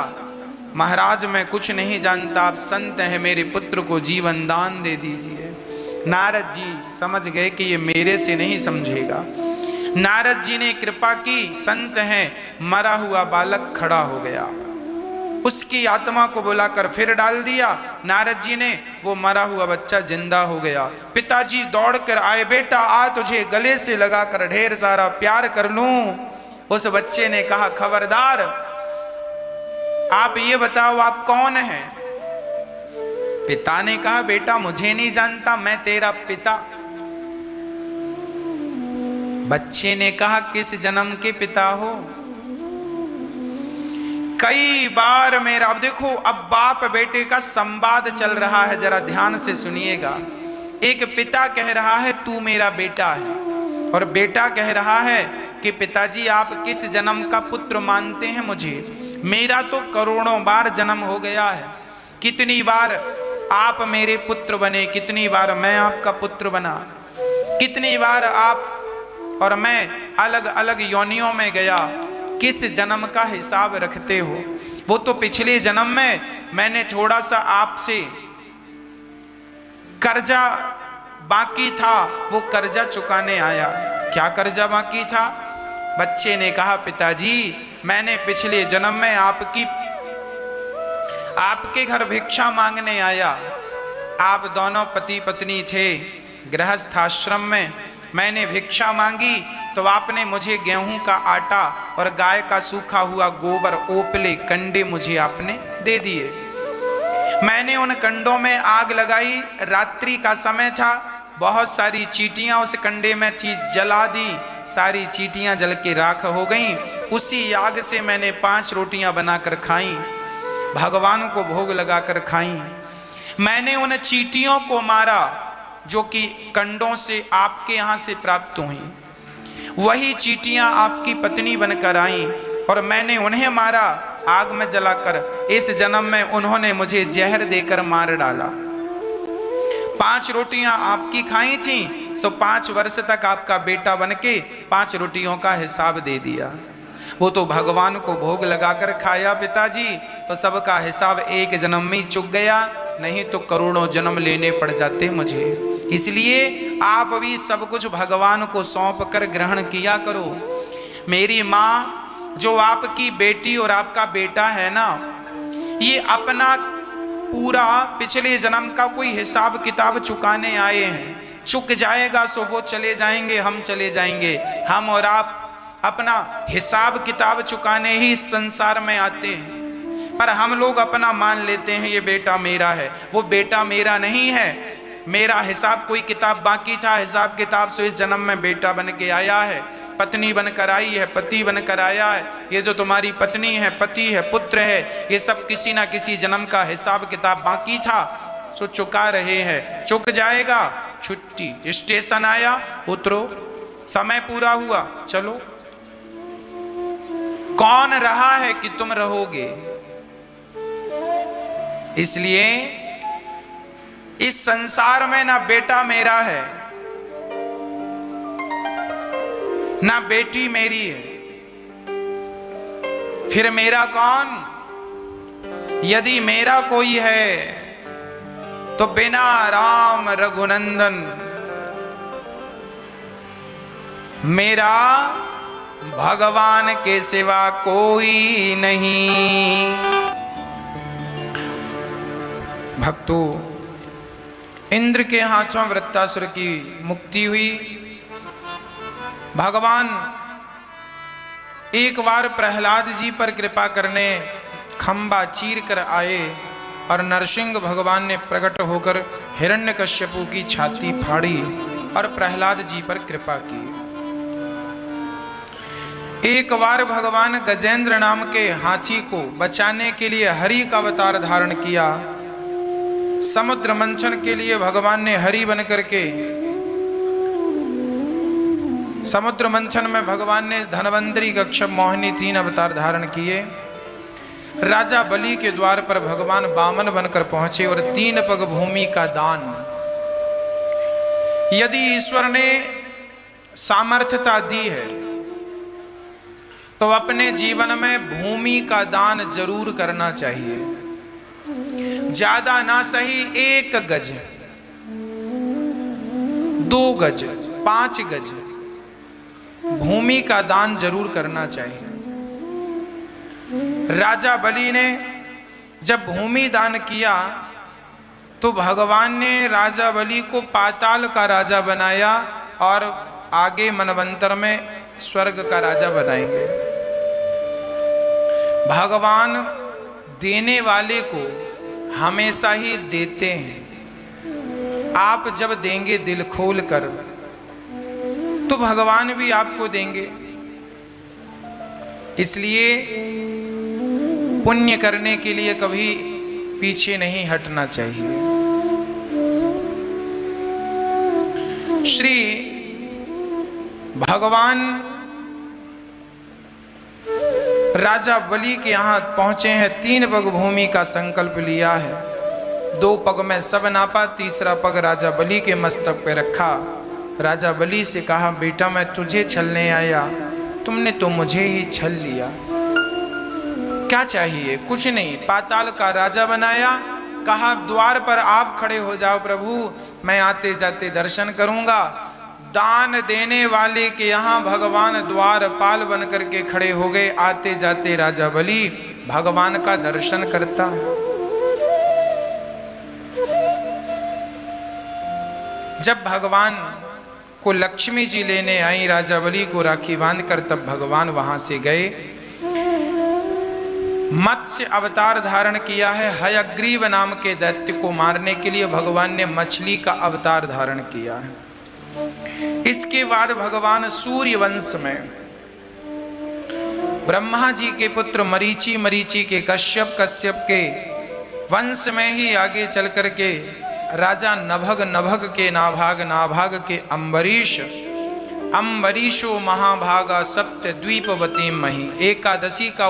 महाराज मैं कुछ नहीं जानता, आप संत हैं, मेरे पुत्र को जीवन दान दे दीजिए। नारद जी समझ गए कि ये मेरे से नहीं समझेगा। नारद जी ने कृपा की, संत हैं, मरा हुआ बालक खड़ा हो गया। उसकी आत्मा को बुलाकर फिर डाल दिया। नारद जी ने, वो मरा हुआ बच्चा जिंदा हो गया। पिताजी दौड़कर आए, बेटा आ तुझे गले से लगाकर ढेर सारा प्यार कर लूं। उस बच्चे ने कहा खबरदार, आप ये बताओ आप कौन हैं? पिता ने कहा बेटा मुझे नहीं जानता, मैं तेरा पिता। बच्चे ने कहा किस जन्म के पिता हो? कई बार मेरा, अब देखो अब बाप बेटे का संवाद चल रहा है, जरा ध्यान से सुनिएगा। एक पिता कह रहा है तू मेरा बेटा है, और बेटा कह रहा है कि पिताजी आप किस जन्म का पुत्र मानते हैं मुझे? मेरा तो करोड़ों बार जन्म हो गया है, कितनी बार आप मेरे पुत्र बने, कितनी बार मैं आपका पुत्र बना, कितनी बार आप और मैं अलग अलग योनियों में गया, किस जन्म का हिसाब रखते हो? वो तो पिछले जन्म में मैंने थोड़ा सा आपसे कर्जा बाकी था, वो कर्जा चुकाने आया। क्या कर्जा बाकी था? बच्चे ने कहा पिताजी मैंने पिछले जन्म में आपके घर भिक्षा मांगने आया। आप दोनों पति पत्नी थे गृहस्थ आश्रम में, मैंने भिक्षा मांगी तो आपने मुझे गेहूं का आटा और गाय का सूखा हुआ गोबर, ओपले, कंडे मुझे आपने दे दिए। मैंने उन कंडों में आग लगाई, रात्रि का समय था, बहुत सारी चींटियां उस कंडे में थी, जला दी, सारी चींटियां जल के राख हो गईं। उसी आग से मैंने 5 रोटियां बनाकर खाई, भगवान को भोग लगाकर खाई। मैंने उन चींटियों को मारा जो कि कंडों से आपके यहाँ से प्राप्त हुई, वही चींटियां आपकी पत्नी बनकर आईं और मैंने उन्हें मारा आग में जलाकर। इस जन्म में उन्होंने मुझे जहर देकर मार डाला। 5 रोटियां आपकी खाई थी, सो 5 वर्ष तक आपका बेटा बनके 5 रोटियों का हिसाब दे दिया। वो तो भगवान को भोग लगाकर खाया पिताजी, तो सबका हिसाब एक जन्म में ही चुक गया, नहीं तो करोड़ों जन्म लेने पड़ जाते मुझे। इसलिए आप भी सब कुछ भगवान को सौंप कर ग्रहण किया करो। मेरी माँ जो आपकी बेटी और आपका बेटा है ना, ये अपना पूरा पिछले जन्म का कोई हिसाब किताब चुकाने आए हैं। चुक जाएगा सो वो चले जाएंगे, हम चले जाएंगे। हम और आप अपना हिसाब किताब चुकाने ही इस संसार में आते हैं, पर हम लोग अपना मान लेते हैं ये बेटा मेरा है। वो बेटा मेरा नहीं है, मेरा हिसाब कोई किताब बाकी था, हिसाब किताब से इस जन्म में बेटा बन के आया है, पत्नी बनकर आई है, पति बनकर आया है। ये जो तुम्हारी पत्नी है, पति है, पुत्र है, ये सब किसी ना किसी जन्म का हिसाब किताब बाकी था, सो चुका रहे हैं। चुक जाएगा, छुट्टी, स्टेशन आया, उतरो, समय पूरा हुआ, चलो। कौन रहा है कि तुम रहोगे? इसलिए इस संसार में ना बेटा मेरा है ना बेटी मेरी है, फिर मेरा कौन? यदि मेरा कोई है तो बिना राम रघुनंदन मेरा भगवान के सिवा कोई नहीं। भक्तों, इंद्र के हाथों वृत्तासुर की मुक्ति हुई। भगवान एक बार प्रहलाद जी पर कृपा करने खंबा चीर कर आए और नरसिंह भगवान ने प्रकट होकर हिरण्यकश्यपु की छाती फाड़ी और प्रहलाद जी पर कृपा की। एक बार भगवान गजेंद्र नाम के हाथी को बचाने के लिए हरि का अवतार धारण किया। समुद्र मंथन के लिए भगवान ने हरि बन करके, समुद्र मंथन में भगवान ने धनवंतरी, कश्यप, मोहिनी 3 अवतार धारण किए। राजा बलि के द्वार पर भगवान वामन बनकर पहुंचे और 3 पग भूमि का दान। यदि ईश्वर ने सामर्थ्यता दी है तो अपने जीवन में भूमि का दान जरूर करना चाहिए। ज्यादा ना सही 1 गज, 2 गज, 5 गज भूमि का दान जरूर करना चाहिए। राजा बलि ने जब भूमि दान किया तो भगवान ने राजा बलि को पाताल का राजा बनाया और आगे मनवंतर में स्वर्ग का राजा बनाएंगे। भगवान देने वाले को हमेशा ही देते हैं। आप जब देंगे दिल खोल कर तो भगवान भी आपको देंगे। इसलिए पुण्य करने के लिए कभी पीछे नहीं हटना चाहिए। श्री भगवान राजा बलि के यहाँ पहुंचे हैं। 3 पग भूमि का संकल्प लिया है। 2 पग में सब नापा, तीसरा पग राजा बलि के मस्तक पे रखा। राजा बलि से कहा, बेटा मैं तुझे छलने आया, तुमने तो मुझे ही छल लिया। क्या चाहिए? कुछ नहीं। पाताल का राजा बनाया। कहा द्वार पर आप खड़े हो जाओ प्रभु, मैं आते जाते दर्शन करूंगा। दान देने वाले के यहाँ भगवान द्वारपाल बन करके खड़े हो गए। आते जाते राजा बलि भगवान का दर्शन करता। जब भगवान को लक्ष्मी जी लेने आई राजा बलि को राखी बांधकर, तब भगवान वहां से गए। मत्स्य अवतार धारण किया है। हयग्रीव नाम के दैत्य को मारने के लिए भगवान ने मछली का अवतार धारण किया है। इसके बाद भगवान सूर्य वंश में ब्रह्मा जी के पुत्र मरीचि, मरीचि के कश्यप, कश्यप के वंश में ही आगे चल करके राजा नभग, नभग के नाभाग, नाभाग के अम्बरीश, अम्बरीशो महाभागा सप्त द्वीपवती मही। एकादशी का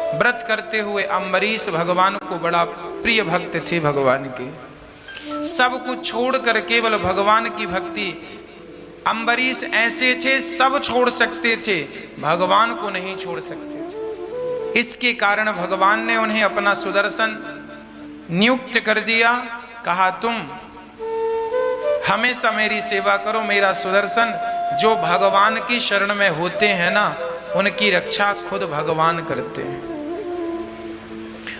व्रत करते हुए अम्बरीश भगवान को बड़ा प्रिय भक्त थे। भगवान के सब कुछ छोड़कर केवल भगवान की भक्ति। अम्बरीश ऐसे थे, सब छोड़ सकते थे, भगवान को नहीं छोड़ सकते थे। इसके कारण भगवान ने उन्हें अपना सुदर्शन नियुक्त कर दिया। कहा तुम हमेशा मेरी सेवा करो। मेरा सुदर्शन, जो भगवान की शरण में होते हैं ना, उनकी रक्षा खुद भगवान करते हैं।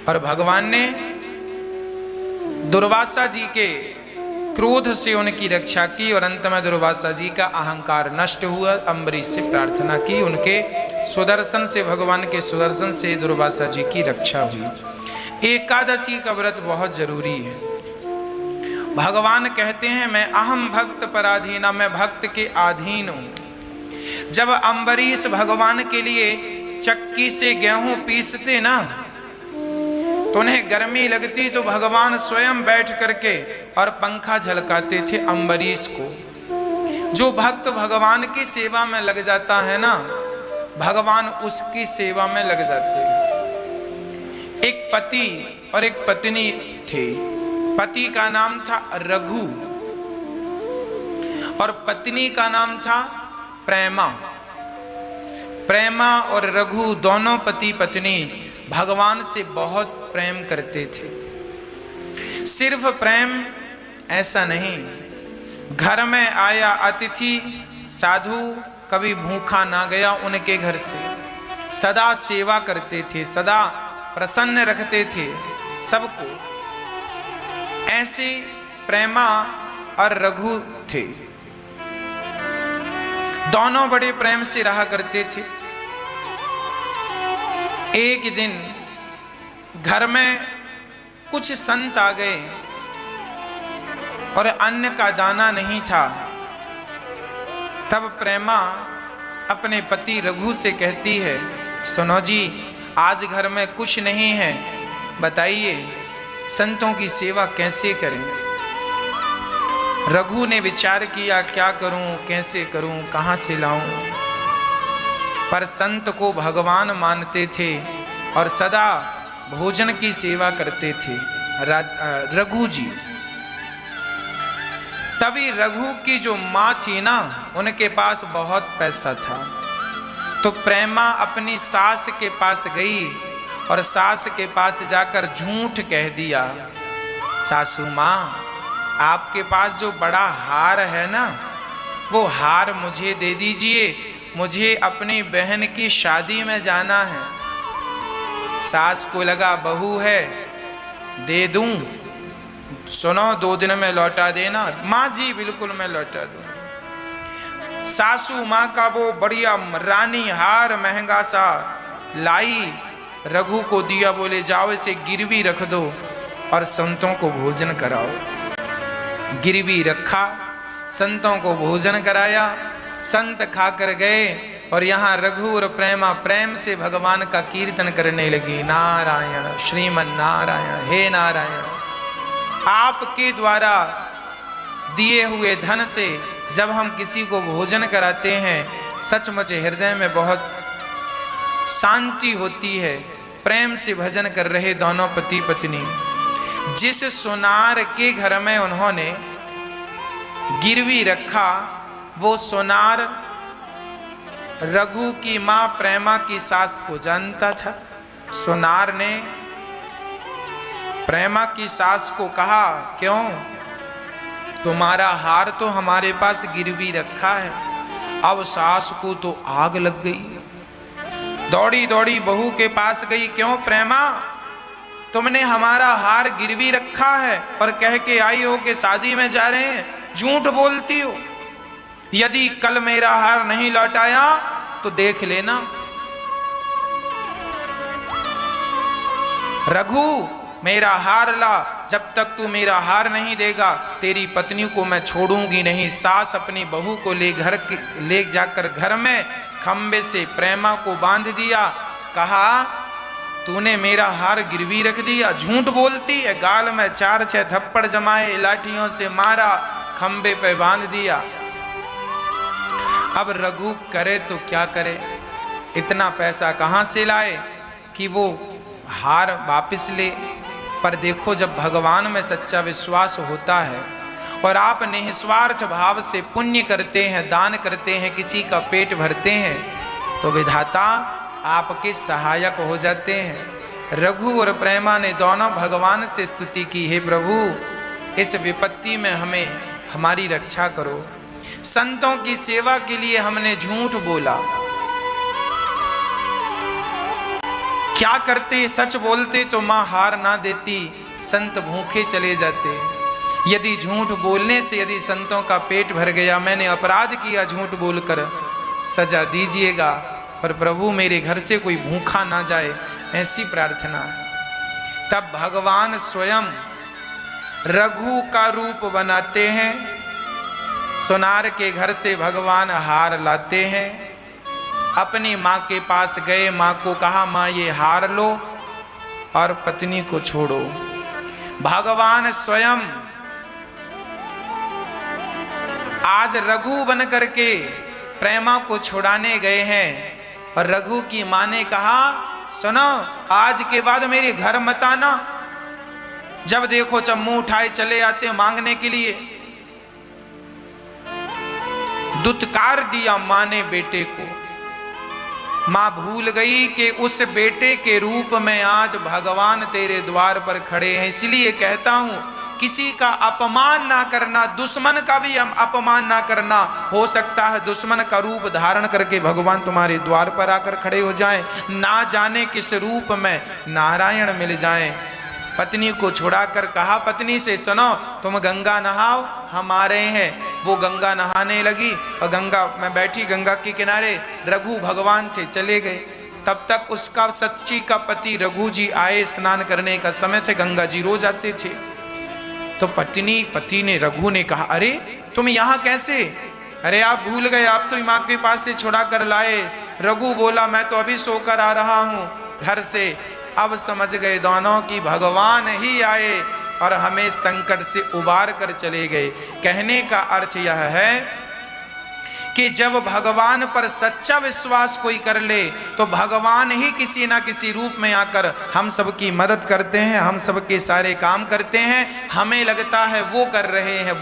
और भगवान ने दुर्वासा जी के क्रोध से उनकी रक्षा की और अंत में दुर्वासा जी का अहंकार नष्ट हुआ। अम्बरीश से प्रार्थना की, उनके सुदर्शन से, भगवान के सुदर्शन से दुर्वासा जी की रक्षा हुई। एकादशी का व्रत बहुत जरूरी है। भगवान कहते हैं मैं अहम भक्त पराधीना, मैं भक्त के अधीन हूं। जब अम्बरीश भगवान के लिए चक्की से गेहूं पीसते ना, तो उन्हें गर्मी लगती तो भगवान स्वयं बैठ करके और पंखा झलकाते थे अम्बरीश को। जो भक्त भगवान की सेवा में लग जाता है ना, भगवान उसकी सेवा में लग जाते हैं। एक पति और एक पत्नी थे। पति का नाम था रघु और पत्नी का नाम था प्रेमा। प्रेमा और रघु दोनों पति पत्नी भगवान से बहुत प्रेम करते थे। सिर्फ प्रेम ऐसा नहीं, घर में आया अतिथि साधु कभी भूखा ना गया उनके घर से। सदा सेवा करते थे, सदा प्रसन्न रखते थे सबको। ऐसे प्रेमा और रघु थे। दोनों बड़े प्रेम से रहा करते थे। एक दिन घर में कुछ संत आ गए और अन्न का दाना नहीं था। तब प्रेमा अपने पति रघु से कहती है, सुनो जी, आज घर में कुछ नहीं है, बताइए संतों की सेवा कैसे करें। रघु ने विचार किया, क्या करूं, कैसे करूं, कहां से लाऊं। पर संत को भगवान मानते थे और सदा भोजन की सेवा करते थे रघु जी। तभी रघु की जो माँ थी ना, उनके पास बहुत पैसा था। तो प्रेमा अपनी सास के पास गई और सास के पास जाकर झूठ कह दिया, सासू माँ आपके पास जो बड़ा हार है ना, वो हार मुझे दे दीजिए, मुझे अपनी बहन की शादी में जाना है। सास को लगा बहू है, दे दूं, सुनो 2 दिन में लौटा देना। माँ जी बिल्कुल मैं लौटा दूं। सासू माँ का वो बढ़िया रानी हार महंगा सा लाई रघु को दिया, बोले जाओ इसे गिरवी रख दो और संतों को भोजन कराओ। गिरवी रखा, संतों को भोजन कराया, संत खाकर गए और यहाँ रघु और प्रेमा प्रेम से भगवान का कीर्तन करने लगी। नारायण श्रीमन नारायण, हे नारायण, आपके द्वारा दिए हुए धन से जब हम किसी को भोजन कराते हैं, सचमुच हृदय में बहुत शांति होती है। प्रेम से भजन कर रहे दोनों पति पत्नी, जिस सोनार के घर में उन्होंने गिरवी रखा, वो सोनार रघु की मां प्रेमा की सास को जानता था। सोनार ने प्रेमा की सास को कहा, क्यों, तुम्हारा हार तो हमारे पास गिरवी रखा है। अब सास को तो आग लग गई, दौड़ी दौड़ी बहू के पास गई, क्यों प्रेमा, तुमने हमारा हार गिरवी रखा है और कह के आई हो कि शादी में जा रहे हैं, झूठ बोलती हो। यदि कल मेरा हार नहीं लौटाया तो देख लेना। रघु मेरा हार ला, जब तक तू मेरा हार नहीं देगा तेरी पत्नी को मैं छोड़ूंगी नहीं। सास अपनी बहू को ले जाकर घर में खंबे से प्रेमा को बांध दिया। कहा, तूने मेरा हार गिरवी रख दिया, झूठ बोलती है। गाल में 4-6 थप्पड़ जमाए, लाठियों से मारा, खंबे पे बांध दिया। अब रघु करे तो क्या करे, इतना पैसा कहां से लाए कि वो हार वापस ले। पर देखो, जब भगवान में सच्चा विश्वास होता है और आप निस्वार्थ भाव से पुण्य करते हैं, दान करते हैं, किसी का पेट भरते हैं, तो विधाता आपके सहायक हो जाते हैं। रघु और प्रेमा ने दोनों भगवान से स्तुति की, हे प्रभु इस विपत्ति में हमें हमारी रक्षा करो। संतों की सेवा के लिए हमने झूठ बोला, क्या करते, सच बोलते तो मां हार ना देती, संत भूखे चले जाते। यदि झूठ बोलने से यदि संतों का पेट भर गया, मैंने अपराध किया झूठ बोलकर, सजा दीजिएगा, पर प्रभु मेरे घर से कोई भूखा ना जाए, ऐसी प्रार्थना। तब भगवान स्वयं रघु का रूप बनाते हैं, सोनार के घर से भगवान हार लाते हैं। अपनी माँ के पास गए, माँ को कहा, माँ ये हार लो और पत्नी को छोड़ो। भगवान स्वयं आज रघु बन करके प्रेमा को छुड़ाने गए हैं और रघु की माँ ने कहा, सुनो आज के बाद मेरे घर मत आना। जब देखो जब मुंह उठाए चले आते मांगने के लिए। दुत्कार दिया माँ ने बेटे को। माँ भूल गई कि उस बेटे के रूप में आज भगवान तेरे द्वार पर खड़े हैं। इसलिए कहता हूं, किसी का अपमान ना करना, दुश्मन का भी हम अपमान ना करना। हो सकता है दुश्मन का रूप धारण करके भगवान तुम्हारे द्वार पर आकर खड़े हो जाएं, ना जाने किस रूप में नारायण मिल जाएं। पत्नी को छुड़ाकर कहा पत्नी से, सुनो तुम गंगा नहाओ, हम आ रहे हैं। वो गंगा नहाने लगी और गंगा में बैठी, गंगा के किनारे रघु भगवान थे, चले गए। तब तक उसका सच्ची का पति रघु जी आए, स्नान करने का समय थे, गंगा जी रोज आते थे। तो पति ने रघु ने कहा, अरे तुम यहाँ कैसे? अरे आप भूल गए, आप तो माँ के पास से छुड़ा कर लाए। रघु बोला, मैं तो अभी सोकर आ रहा हूँ घर से। अब समझ गए दोनों की भगवान ही आए और हमें संकट से उबार कर चले गए। कहने का अर्थ यह है कि जब भगवान पर सच्चा विश्वास कोई कर ले तो भगवान ही किसी ना किसी रूप में आकर हम सबकी मदद करते हैं, हम सबके सारे काम करते हैं। हमें लगता है वो कर रहे हैं,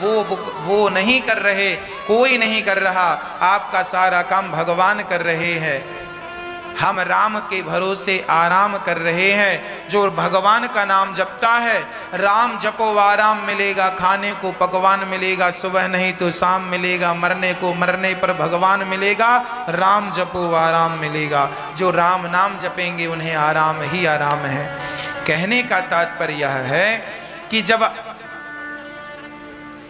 वो नहीं कर रहे, कोई नहीं कर रहा, आपका सारा काम भगवान कर रहे हैं। हम राम के भरोसे आराम कर रहे हैं। जो भगवान का नाम जपता है, राम जपो आराम मिलेगा, खाने को पकवान मिलेगा, सुबह नहीं तो शाम मिलेगा, मरने को मरने पर भगवान मिलेगा, राम जपो आराम मिलेगा। जो राम नाम जपेंगे उन्हें आराम ही आराम है। कहने का तात्पर्य यह है कि जब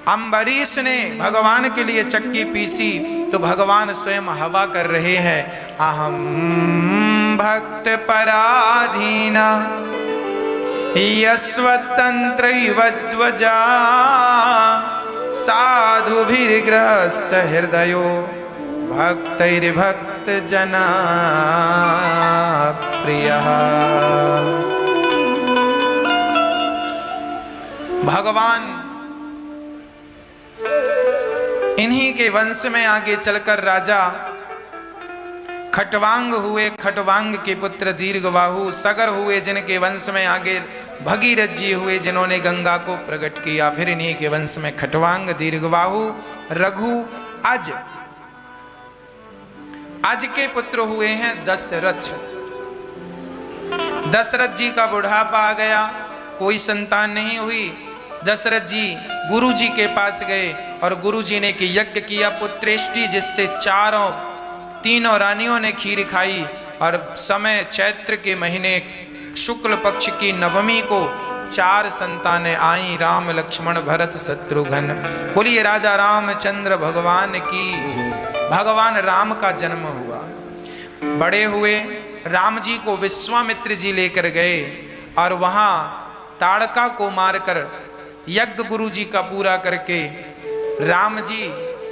अम्बरीश ने भगवान के लिए चक्की पीसी तो भगवान स्वयं हवा कर रहे हैं, अहम भक्त पराधीना यस्वतंत्रैव ध्वजा साधुभिर्ग्रस्त हृदयो भक्तैर्भक्त जना प्रियः। भगवान इन्हीं के वंश में आगे चलकर राजा खटवांग हुए, खटवांग के पुत्र दीर्घबाहु सगर हुए, जिनके वंश में आगे भगीरथ जी हुए जिन्होंने गंगा को प्रकट किया। फिर इन्हीं के वंश में खटवांग, दीर्घबाहु, रघु, अज के पुत्र हुए हैं दशरथ। दशरथ जी का बुढ़ापा आ गया, कोई संतान नहीं हुई। दशरथ जी गुरु जी के पास गए और गुरु जी ने कि यज्ञ किया पुत्रेष्टि, जिससे तीनों रानियों ने खीर खाई। और समय चैत्र के महीने शुक्ल पक्ष की नवमी को 4 संतानें आई, राम लक्ष्मण भरत शत्रुघ्न। बोलिए राजा रामचंद्र भगवान की। भगवान राम का जन्म हुआ, बड़े हुए। राम जी को विश्वामित्र जी लेकर गए और वहां ताड़का को मारकर यज्ञ गुरु जी का पूरा करके राम जी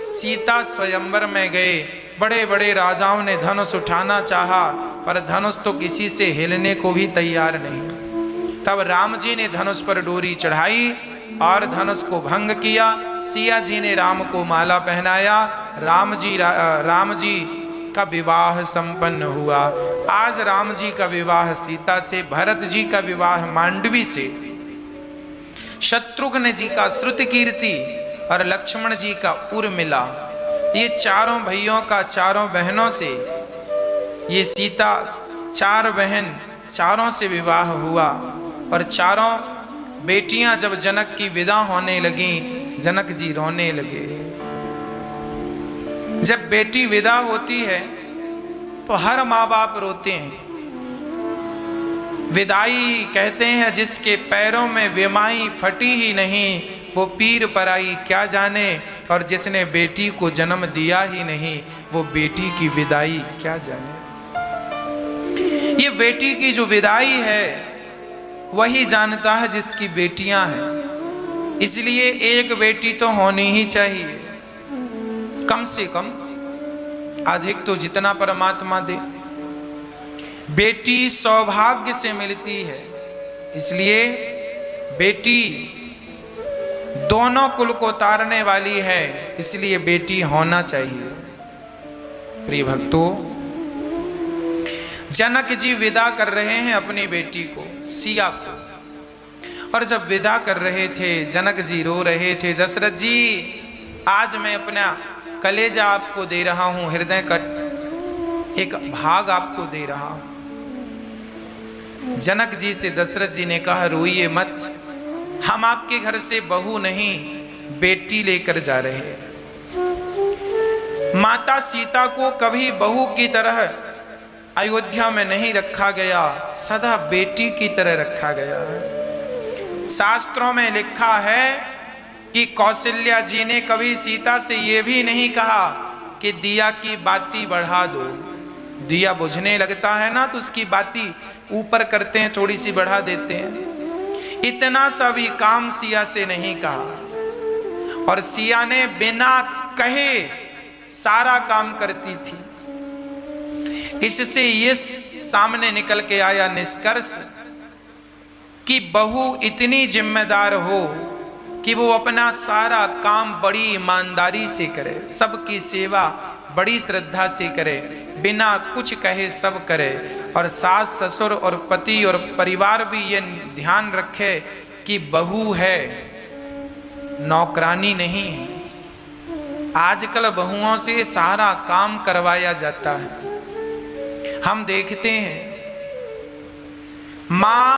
सीता स्वयंवर में गए। बड़े बड़े राजाओं ने धनुष उठाना चाहा, पर धनुष तो किसी से हिलने को भी तैयार नहीं। तब राम जी ने धनुष पर डोरी चढ़ाई और धनुष को भंग किया। सिया जी ने राम को माला पहनाया। राम जी का विवाह संपन्न हुआ। आज राम जी का विवाह सीता से, भरत जी का विवाह मांडवी से, शत्रुघ्न जी का श्रुतकीर्ति और लक्ष्मण जी का उर्मिला। ये चारों भाइयों का चारों बहनों से, ये सीता 4 बहन, चारों से विवाह हुआ। और चारों बेटियां जब जनक की विदा होने लगी, जनक जी रोने लगे। जब बेटी विदा होती है तो हर माँ बाप रोते हैं। विदाई कहते हैं जिसके पैरों में विमाई फटी ही नहीं, वो पीर पराई क्या जाने। और जिसने बेटी को जन्म दिया ही नहीं, वो बेटी की विदाई क्या जाने। ये बेटी की जो विदाई है वही जानता है जिसकी बेटियां हैं। इसलिए एक बेटी तो होनी ही चाहिए, कम से कम, अधिक तो जितना परमात्मा दे। बेटी सौभाग्य से मिलती है, इसलिए बेटी दोनों कुल को तारने वाली है, इसलिए बेटी होना चाहिए। प्रिय भक्तों, जनक जी विदा कर रहे हैं अपनी बेटी को, सिया को। और जब विदा कर रहे थे, जनक जी रो रहे थे। दशरथ जी, आज मैं अपना कलेजा आपको दे रहा हूं, हृदय का एक भाग आपको दे रहा हूं। जनक जी से दशरथ जी ने कहा, रोइए मत, हम आपके घर से बहू नहीं बेटी लेकर जा रहे हैं। माता सीता को कभी बहू की तरह अयोध्या में नहीं रखा गया, सदा बेटी की तरह रखा गया। शास्त्रों में लिखा है कि कौशल्या जी ने कभी सीता से यह भी नहीं कहा कि दिया की बाती बढ़ा दो। दिया बुझने लगता है ना, तो उसकी बाती ऊपर करते हैं, थोड़ी सी बढ़ा देते हैं। इतना सा भी काम सिया से नहीं कहा। और सिया ने बिना कहे सारा काम करती थी। इससे ये सामने निकल के आया निष्कर्ष कि बहू इतनी जिम्मेदार हो कि वो अपना सारा काम बड़ी ईमानदारी से करे, सबकी सेवा बड़ी श्रद्धा से करे, बिना कुछ कहे सब करे। और सास ससुर और पति और परिवार भी ये ध्यान रखे कि बहू है, नौकरानी नहीं। आजकल बहुओं से सारा काम करवाया जाता है। हम देखते हैं मां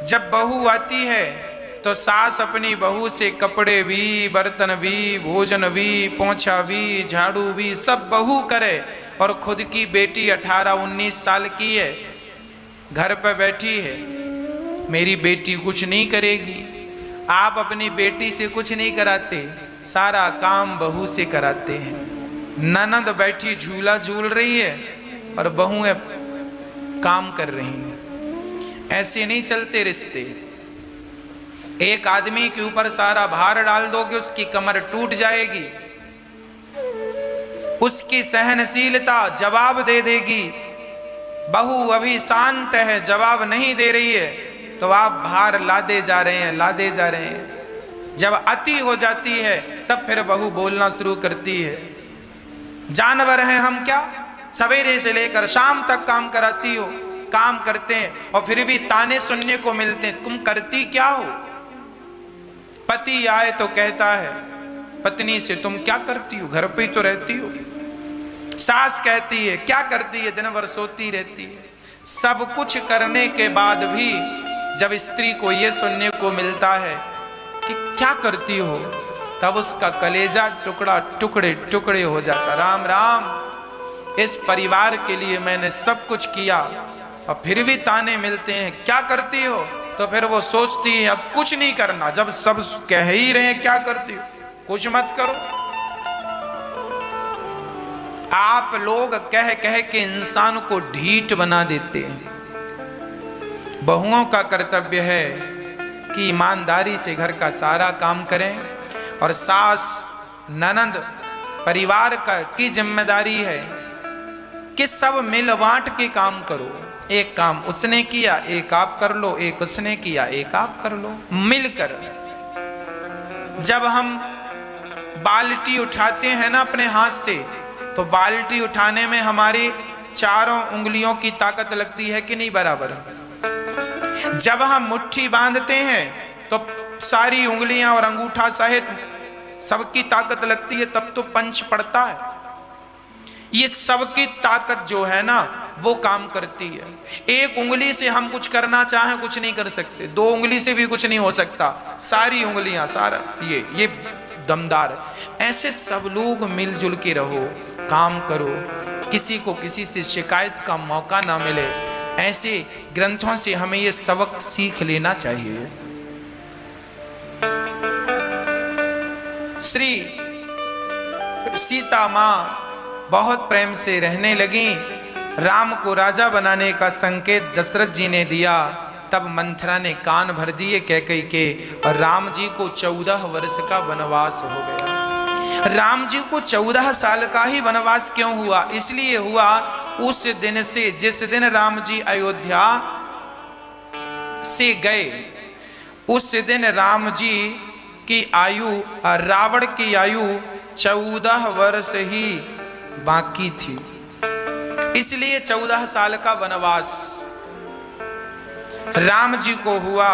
जब बहू आती है तो सास अपनी बहू से कपड़े भी, बर्तन भी, भोजन भी, पोंछा भी, झाड़ू भी सब बहू करे। और खुद की बेटी 18-19 साल की है, घर पर बैठी है, मेरी बेटी कुछ नहीं करेगी। आप अपनी बेटी से कुछ नहीं कराते, सारा काम बहू से कराते हैं। ननद बैठी झूला झूल रही है, और बहुएं काम कर रही हैं। ऐसे नहीं चलते रिश्ते। एक आदमी के ऊपर सारा भार डाल दोगे, उसकी कमर टूट जाएगी, उसकी सहनशीलता जवाब दे देगी। बहू अभी शांत है, जवाब नहीं दे रही है, तो आप भार लादे जा रहे हैं, लादे जा रहे हैं। जब अति हो जाती है तब फिर बहू बोलना शुरू करती है। जानवर हैं हम क्या, सवेरे से लेकर शाम तक काम कराती हो, काम करते हैं और फिर भी ताने सुनने को मिलते हैं, तुम करती क्या हो। पति आए तो कहता है पत्नी से तुम क्या करती हो, घर पे ही तो रहती हो। सास कहती है क्या करती है, दिन भर सोती रहती है। सब कुछ करने के बाद भी जब स्त्री को यह सुनने को मिलता है कि क्या करती हो, तब उसका कलेजा टुकड़ा टुकड़े टुकड़े हो जाता। राम राम, इस परिवार के लिए मैंने सब कुछ किया और फिर भी ताने मिलते हैं, क्या करती हो। तो फिर वो सोचती है अब कुछ नहीं करना, जब सब कह ही रहे हैं क्या करती हो, कुछ मत करो। आप लोग कह कह के इंसान को ढीठ बना देते हैं। बहुओं का कर्तव्य है कि ईमानदारी से घर का सारा काम करें, और सास ननद परिवार का की जिम्मेदारी है कि सब मिल बांट के काम करो। एक काम उसने किया एक आप कर लो, एक उसने किया एक आप कर लो, मिलकर। जब हम बाल्टी उठाते हैं ना अपने हाथ से, तो बाल्टी उठाने में हमारी चारों उंगलियों की ताकत लगती है कि नहीं बराबर। जब हम मुट्ठी बांधते हैं तो सारी उंगलियां और अंगूठा सहित सबकी ताकत लगती है, तब तो पंच पड़ता है। ये सबकी ताकत जो है ना वो काम करती है। एक उंगली से हम कुछ करना चाहें कुछ नहीं कर सकते, दो उंगली से भी कुछ नहीं हो सकता, सारी उंगलियां सारा ये दमदार। ऐसे सब लोग मिलजुल के रहो, काम करो, किसी को किसी से शिकायत का मौका ना मिले। ऐसे ग्रंथों से हमें ये सबक सीख लेना चाहिए। श्री सीता मां बहुत प्रेम से रहने लगी। राम को राजा बनाने का संकेत दशरथ जी ने दिया, तब मंथरा ने कान भर दिए कैकेयी के, और राम जी को 14 वर्ष का वनवास हो गया। राम जी को 14 साल का ही वनवास क्यों हुआ, इसलिए हुआ उस दिन से जिस दिन राम जी अयोध्या से गए, उस दिन राम जी की आयु और रावण की आयु 14 वर्ष ही बाकी थी, इसलिए 14 साल का वनवास राम जी को हुआ।